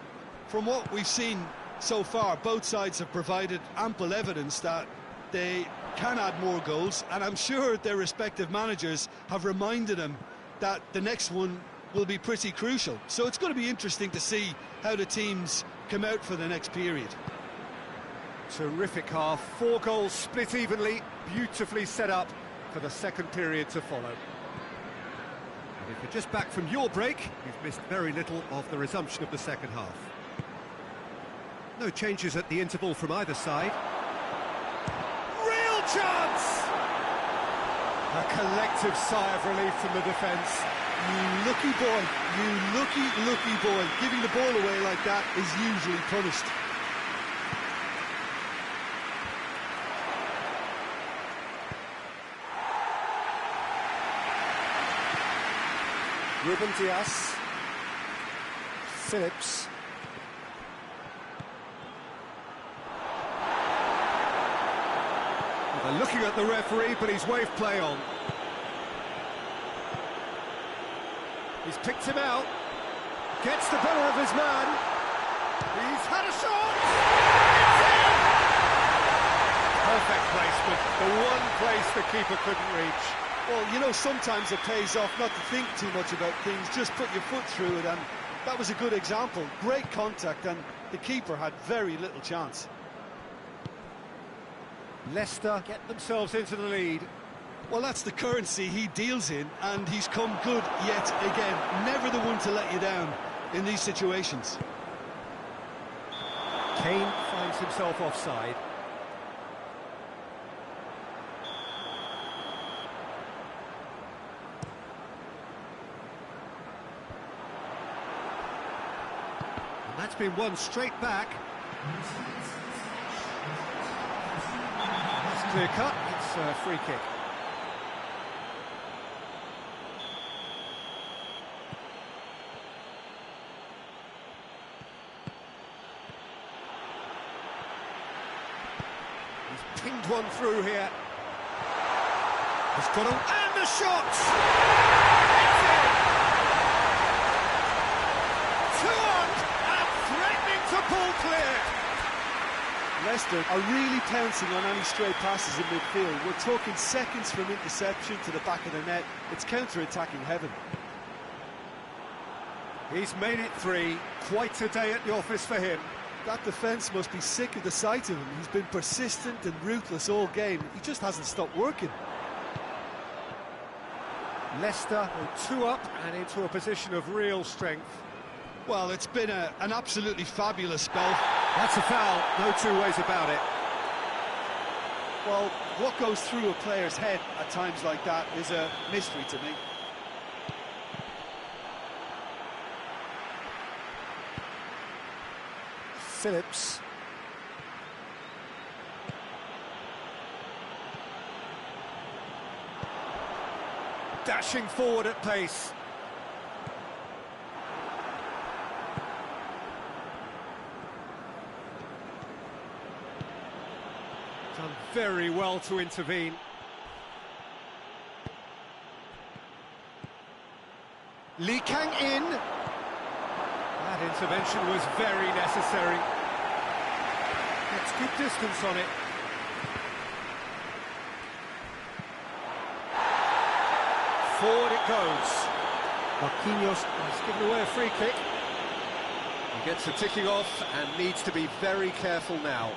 from what we've seen so far, both sides have provided ample evidence that they can add more goals, and I'm sure their respective managers have reminded them that the next one will be pretty crucial. So it's going to be interesting to see how the teams come out for the next period. Terrific half, 4 goals split evenly, beautifully set up for the second period to follow. And if you're just back from your break, you've missed very little of the resumption of the second half. No changes at the interval from either side. Real chance! A collective sigh of relief from the defence. You lucky boy, you lucky boy. Giving the ball away like that is usually punished. Ruben Dias. Phillips. Well, they're looking at the referee, but he's waved play on. He's picked him out, gets the better of his man, he's had a shot, it's in! Perfect placement, the one place the keeper couldn't reach. Well, you know, sometimes it pays off not to think too much about things, just put your foot through it, and that was a good example. Great contact, and the keeper had very little chance. Leicester get themselves into the lead. Well, that's the currency he deals in, and he's come good yet again. Never the one to let you down in these situations. Kane finds himself offside. And that's been won straight back. It's clear cut, it's a free kick. Pinged one through here. He's got on, and the shot! It's in! 2 on, and threatening to pull clear. Leicester are really pouncing on any stray passes in midfield. We're talking seconds from interception to the back of the net. It's counter-attacking heaven. He's made it 3. Quite a day at the office for him. That defence must be sick of the sight of him. He's been persistent and ruthless all game. He just hasn't stopped working. Leicester are 2 up and into a position of real strength. Well, it's been an absolutely fabulous spell. That's a foul, no 2 ways about it. Well, what goes through a player's head at times like that is a mystery to me. Phillips. Dashing forward at pace. Done very well to intervene. Lee Kang in. That intervention was very necessary. Gets good distance on it. Forward it goes. Marquinhos has given away a free kick. He gets the ticking off and needs to be very careful now.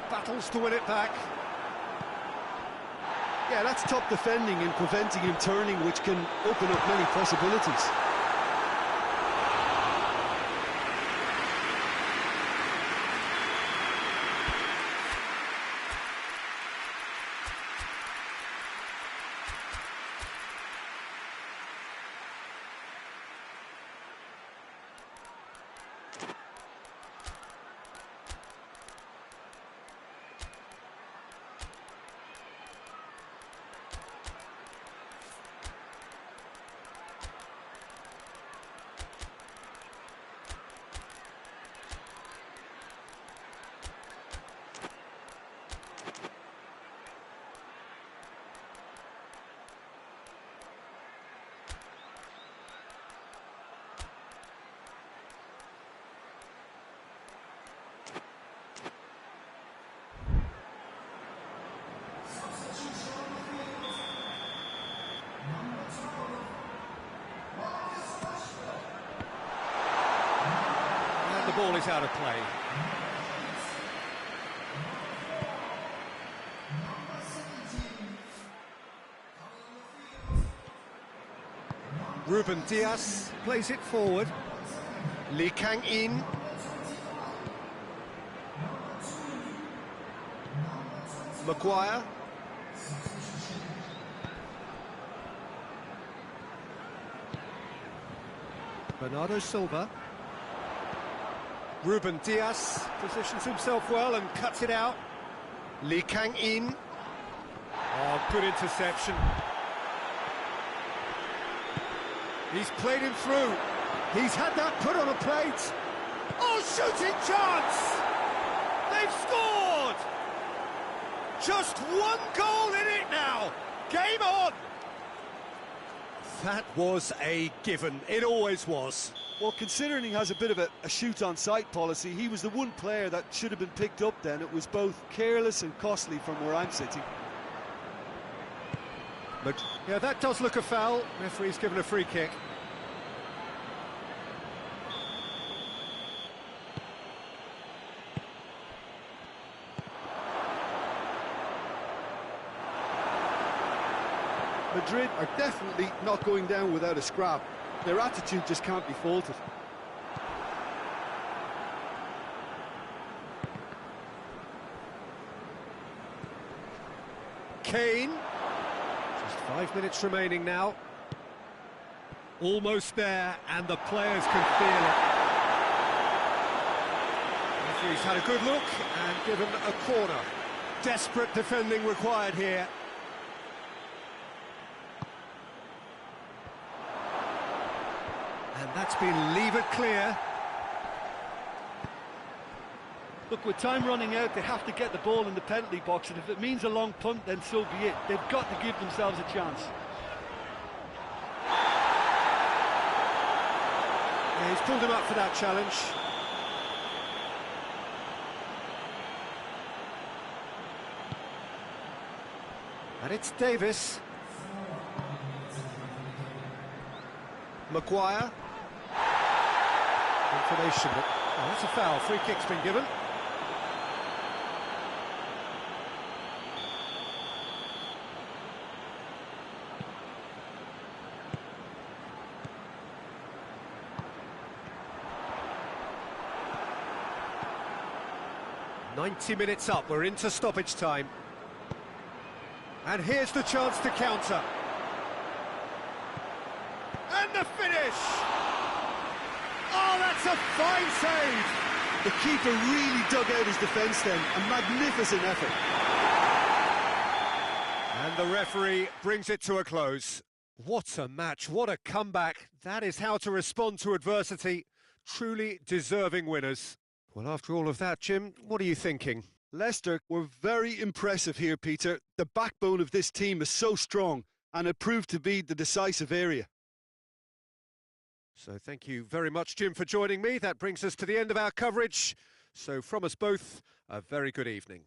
Battles to win it back. Yeah, that's top defending and preventing him turning, which can open up many possibilities. ball is out of play. Ruben Diaz plays it forward. Lee Kang-in. Maguire. Bernardo Silva. Ruben Diaz positions himself well and cuts it out. Lee Kang-in. Oh, good interception. He's played him through. He's had that put on a plate. Oh, shooting chance! They've scored! Just one goal in it now. Game on! That was a given. It always was. Well, considering he has a bit of a shoot-on-sight policy, he was the one player that should have been picked up then. It was both careless and costly from where I'm sitting. But yeah, that does look a foul. Referee's given a free kick. Madrid are definitely not going down without a scrap. Their attitude just can't be faulted. Kane. Just 5 minutes remaining now. Almost there, and the players can feel it. Referee's had a good look and given a corner. Desperate defending required here. And that's been levered clear. Look, with time running out, they have to get the ball in the penalty box, and if it means a long punt, then so be it. They've got to give themselves a chance. Yeah, he's pulled him up for that challenge. And it's Davis. Maguire. Information that... Oh, that's a foul. Free kick's been given. "90 minutes up, we're into stoppage time. And here's the chance to counter. And the finish! Oh, that's a fine save! The keeper really dug out his defence then. A magnificent effort. And the referee brings it to a close. What a match, what a comeback. That is how to respond to adversity. Truly deserving winners. Well, after all of that, Jim, what are you thinking? Leicester were very impressive here, Peter. The backbone of this team is so strong, and it proved to be the decisive area. So thank you very much, Jim, for joining me. That brings us to the end of our coverage. So from us both, a very good evening.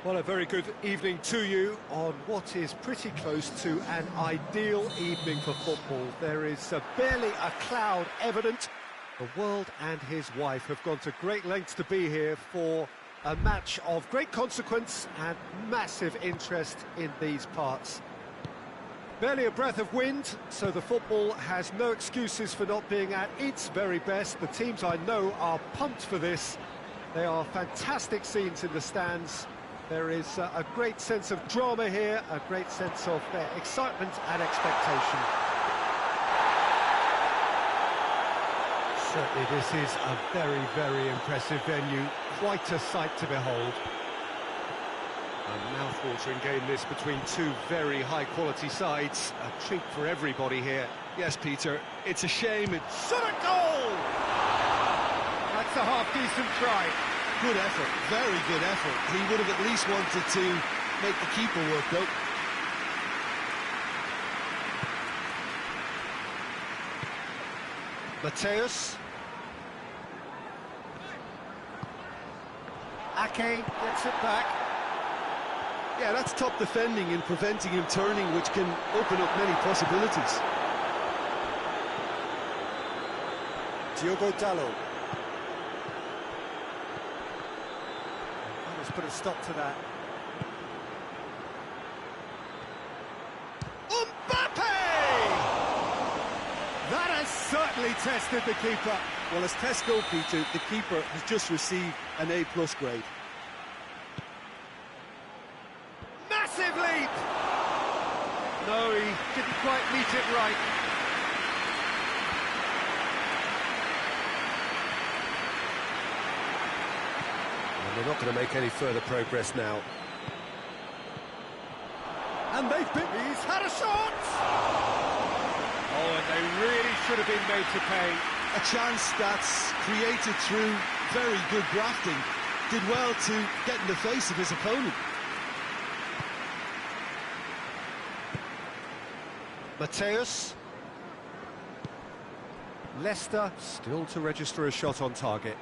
Well, a very good evening to you on what is pretty close to an ideal evening for football. There is barely a cloud evident. The world and his wife have gone to great lengths to be here for a match of great consequence and massive interest in these parts. Barely a breath of wind, so the football has no excuses for not being at its very best. The teams I know are pumped for this. They are fantastic scenes in the stands. There is a great sense of drama here, a great sense of excitement and expectation. Certainly this is a very, very impressive venue, quite a sight to behold. A mouth-watering game this between two very high-quality sides, a treat for everybody here. Yes, Peter, it's a shame it's... Shot a goal! That's a half-decent try. Good effort, very good effort. He would have at least wanted to make the keeper work, though. Mateus. Ake gets it back. Yeah, that's top defending and preventing him turning, which can open up many possibilities. Diogo Dalot. Let's put a stop to that. Mbappe! That has certainly tested the keeper. Well, as tests go, Peter, the keeper has just received an A+ grade. Massive leap! No, he didn't quite meet it right. And they're not going to make any further progress now. And they've been... He's had a shot! Oh, and they really should have been made to pay. A chance that's created through very good grafting. Did well to get in the face of his opponent. Mateus. Leicester still to register a shot on target.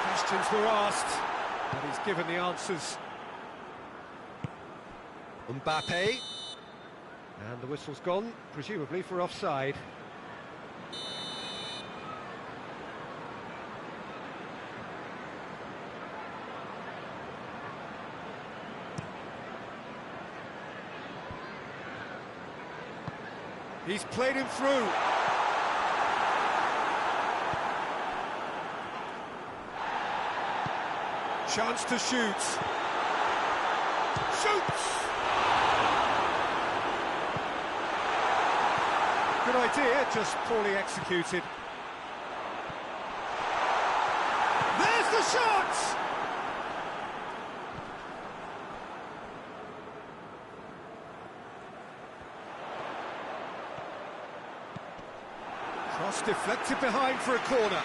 Questions were asked, but he's given the answers. Mbappe. And the whistle's gone, presumably for offside. He's played him through. Chance to shoot. Shoots! Good idea, just poorly executed. There's the shot! It's deflected behind for a corner.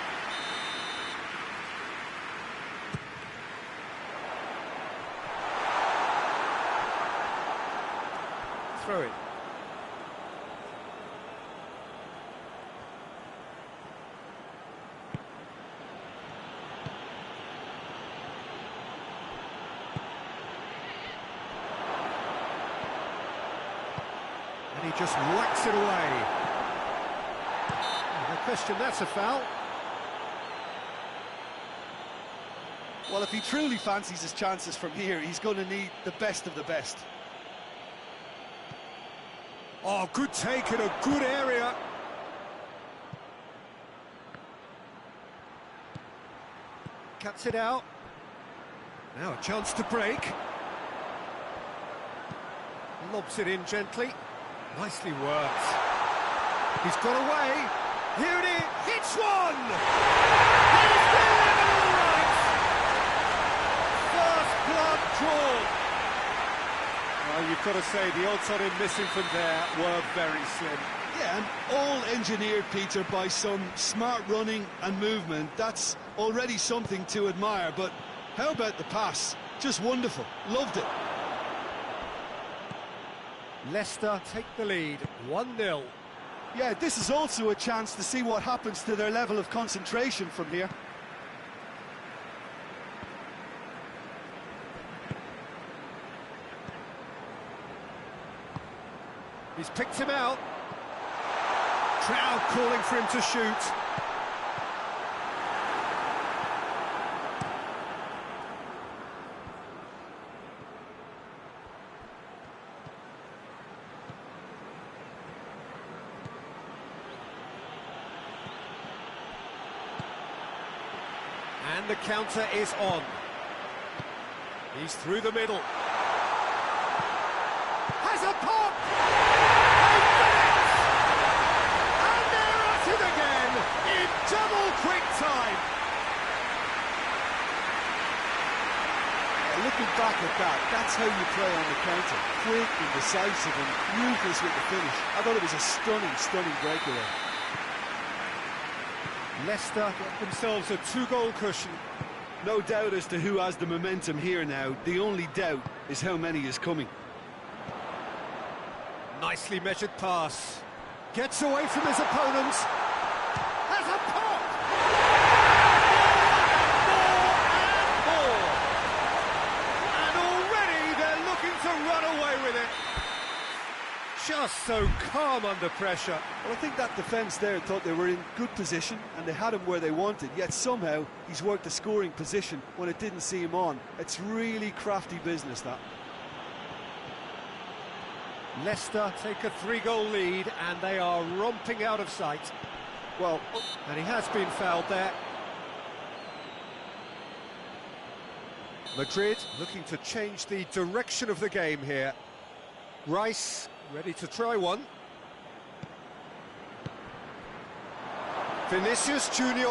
Throw it. And he just whacks it away. No question, that's a foul. Well, if he truly fancies his chances from here, he's going to need the best of the best. Oh, good take in a good area. Cuts it out. Now a chance to break. Lobs it in gently. Nicely worked. He's got away. Here it is. Hits one! He's delivered all right! First blood drawn. Well, you've got to say the odds on him missing from there were very slim. Yeah, and all engineered, Peter, by some smart running and movement. That's already something to admire, but how about the pass? Just wonderful. Loved it. Leicester take the lead, 1-0. Yeah, this is also a chance to see what happens to their level of concentration from here. He's picked him out. Crowd calling for him to shoot. And the counter is on. He's through the middle. Has a pop! And they're at it again in double quick time. Looking back at that, that's how you play on the counter. Quick and decisive and ruthless with the finish. I thought it was a stunning breakaway. Leicester get themselves a 2-goal cushion. No doubt as to who has the momentum here now. The only doubt is how many is coming. Nicely measured pass. Gets away from his opponents. Has a pop! More and more! And already they're looking to run away with it. Just so calm under pressure. Well, I think that defence there thought they were in good position and they had him where they wanted, yet somehow he's worked a scoring position when it didn't see him on. It's really crafty business, that. Leicester take a 3-goal lead and they are romping out of sight. Well, and he has been fouled there. Madrid looking to change the direction of the game here. Rice ready to try one. Vinicius Junior.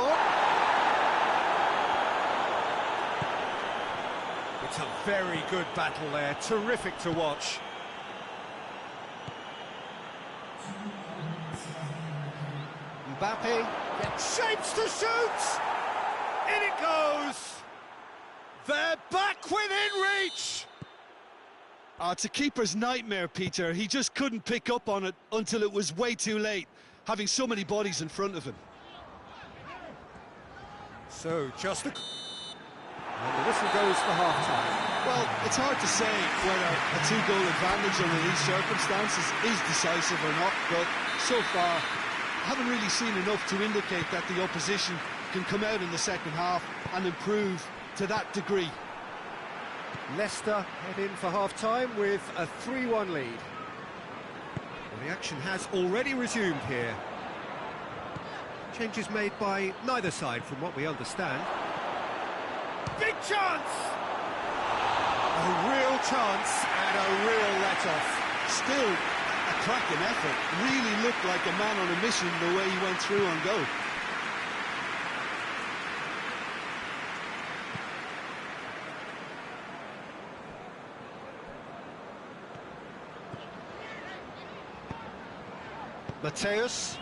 It's a very good battle there, terrific to watch. Mbappe gets shapes to shoot! In it goes! They're back within reach! It's a keeper's nightmare, Peter. He just couldn't pick up on it until it was way too late, having so many bodies in front of him. So, just and the whistle goes for half-time. Well, it's hard to say whether a 2-goal advantage under these circumstances is decisive or not, but so far, I haven't really seen enough to indicate that the opposition can come out in the second half and improve to that degree. Leicester head in for half-time with a 3-1 lead. Well, the action has already resumed here. Changes made by neither side, from what we understand. Big chance! A real chance and a real let-off. Still a cracking effort. Really looked like a man on a mission the way he went through on goal. Mateus.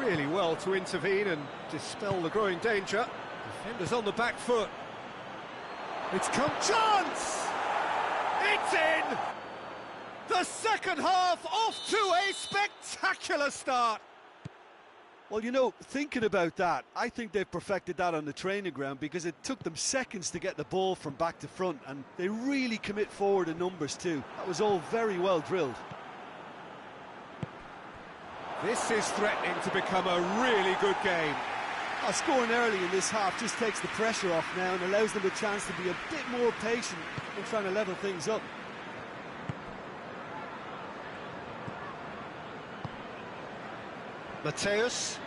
really well to intervene and dispel the growing danger. Defenders on the back foot. It's come chance! It's in! The second half off to a spectacular start. Well, you know, thinking about that, I think they've perfected that on the training ground because it took them seconds to get the ball from back to front, and they really commit forward in numbers too. That was all very well drilled. This is threatening to become a really good game. Scoring early in this half just takes the pressure off now and allows them a chance to be a bit more patient in trying to level things up. Mateus.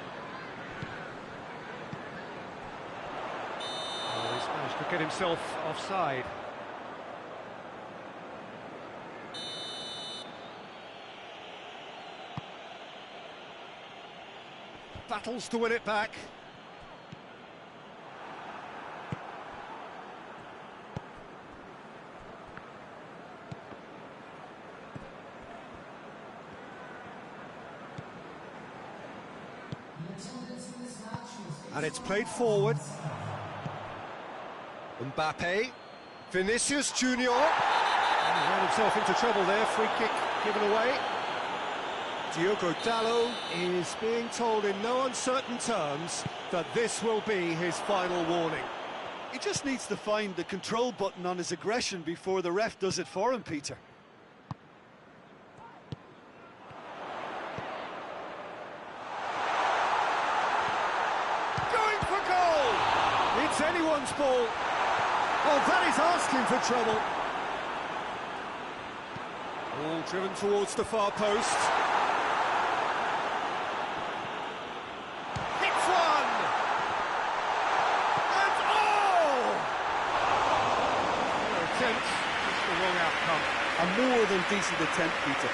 Oh, he's managed to get himself offside. Battles to win it back. And it's played forward. Mbappe. Vinicius Junior. And he ran himself into trouble there. Free kick given away. Diogo Dalot is being told in no uncertain terms that this will be his final warning. He just needs to find the control button on his aggression before the ref does it for him, Peter. Going for goal! It's anyone's ball. Oh, that is asking for trouble. Ball driven towards the far post. Just the wrong outcome. A more than decent attempt, Peter.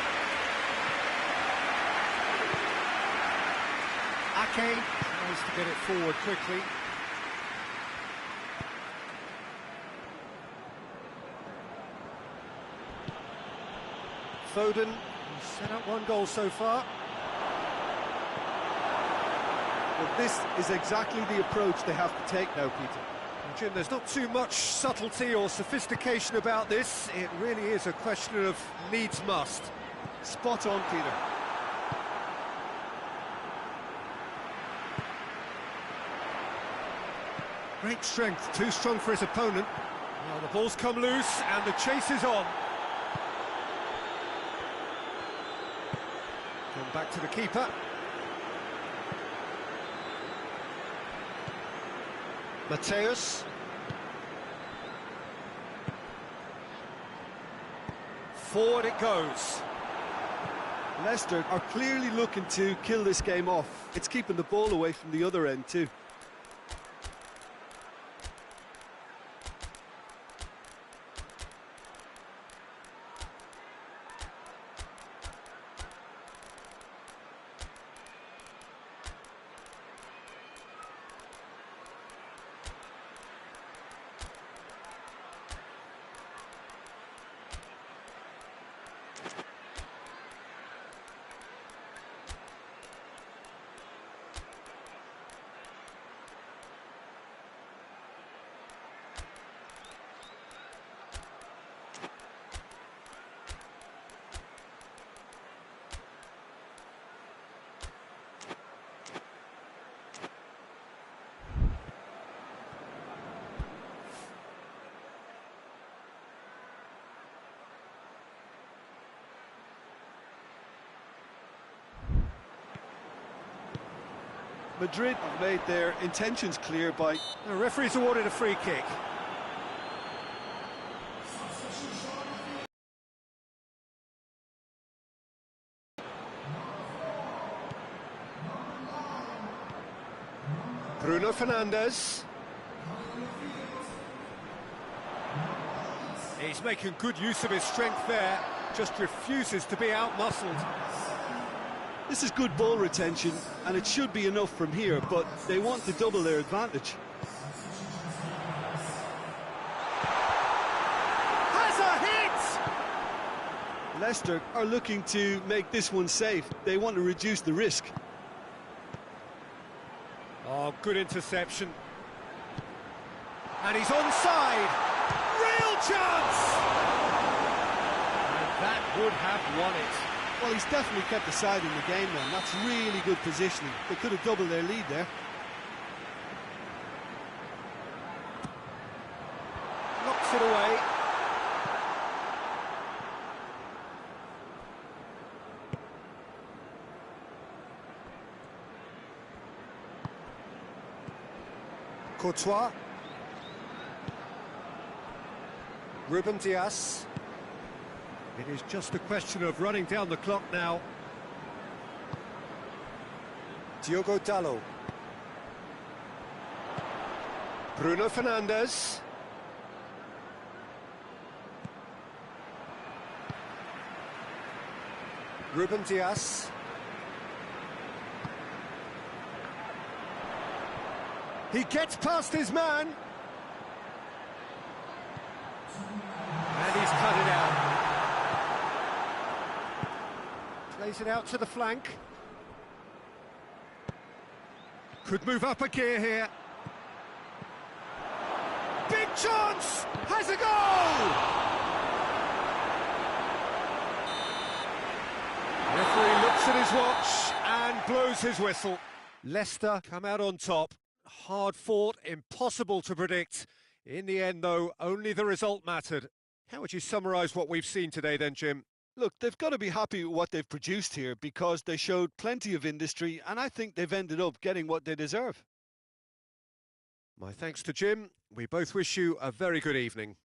Ake tries to get it forward quickly. Foden has set up one goal so far. Well, this is exactly the approach they have to take now, Peter. Jim, there's not too much subtlety or sophistication about this. It really is a question of needs must. Spot on, Peter. Great strength, too strong for his opponent. Well, the ball's come loose and the chase is on. Come back to the keeper. Mateus. Forward it goes. Leicester are clearly looking to kill this game off. It's keeping the ball away from the other end too. Madrid have made their intentions clear by... The referee's awarded a free kick. Bruno Fernandes. He's making good use of his strength there, just refuses to be out-muscled. This is good ball retention, and it should be enough from here, but they want to double their advantage. Has a hit! Leicester are looking to make this one safe. They want to reduce the risk. Oh, good interception. And he's onside. Real chance! And that would have won it. Well, he's definitely kept the side in the game then. That's really good positioning. They could have doubled their lead there. Knocks it away. Courtois. Ruben Dias. It is just a question of running down the clock now. Diogo Dalot. Bruno Fernandes. Ruben Dias. He gets past his man. And he's cut it out. Plays it out to the flank. Could move up a gear here. Big chance! Has a goal! Referee looks at his watch and blows his whistle. Leicester come out on top. Hard fought, impossible to predict. In the end, though, only the result mattered. How would you summarise what we've seen today then, Jim? Look, they've got to be happy with what they've produced here because they showed plenty of industry and I think they've ended up getting what they deserve. My thanks to Jim. We both wish you a very good evening.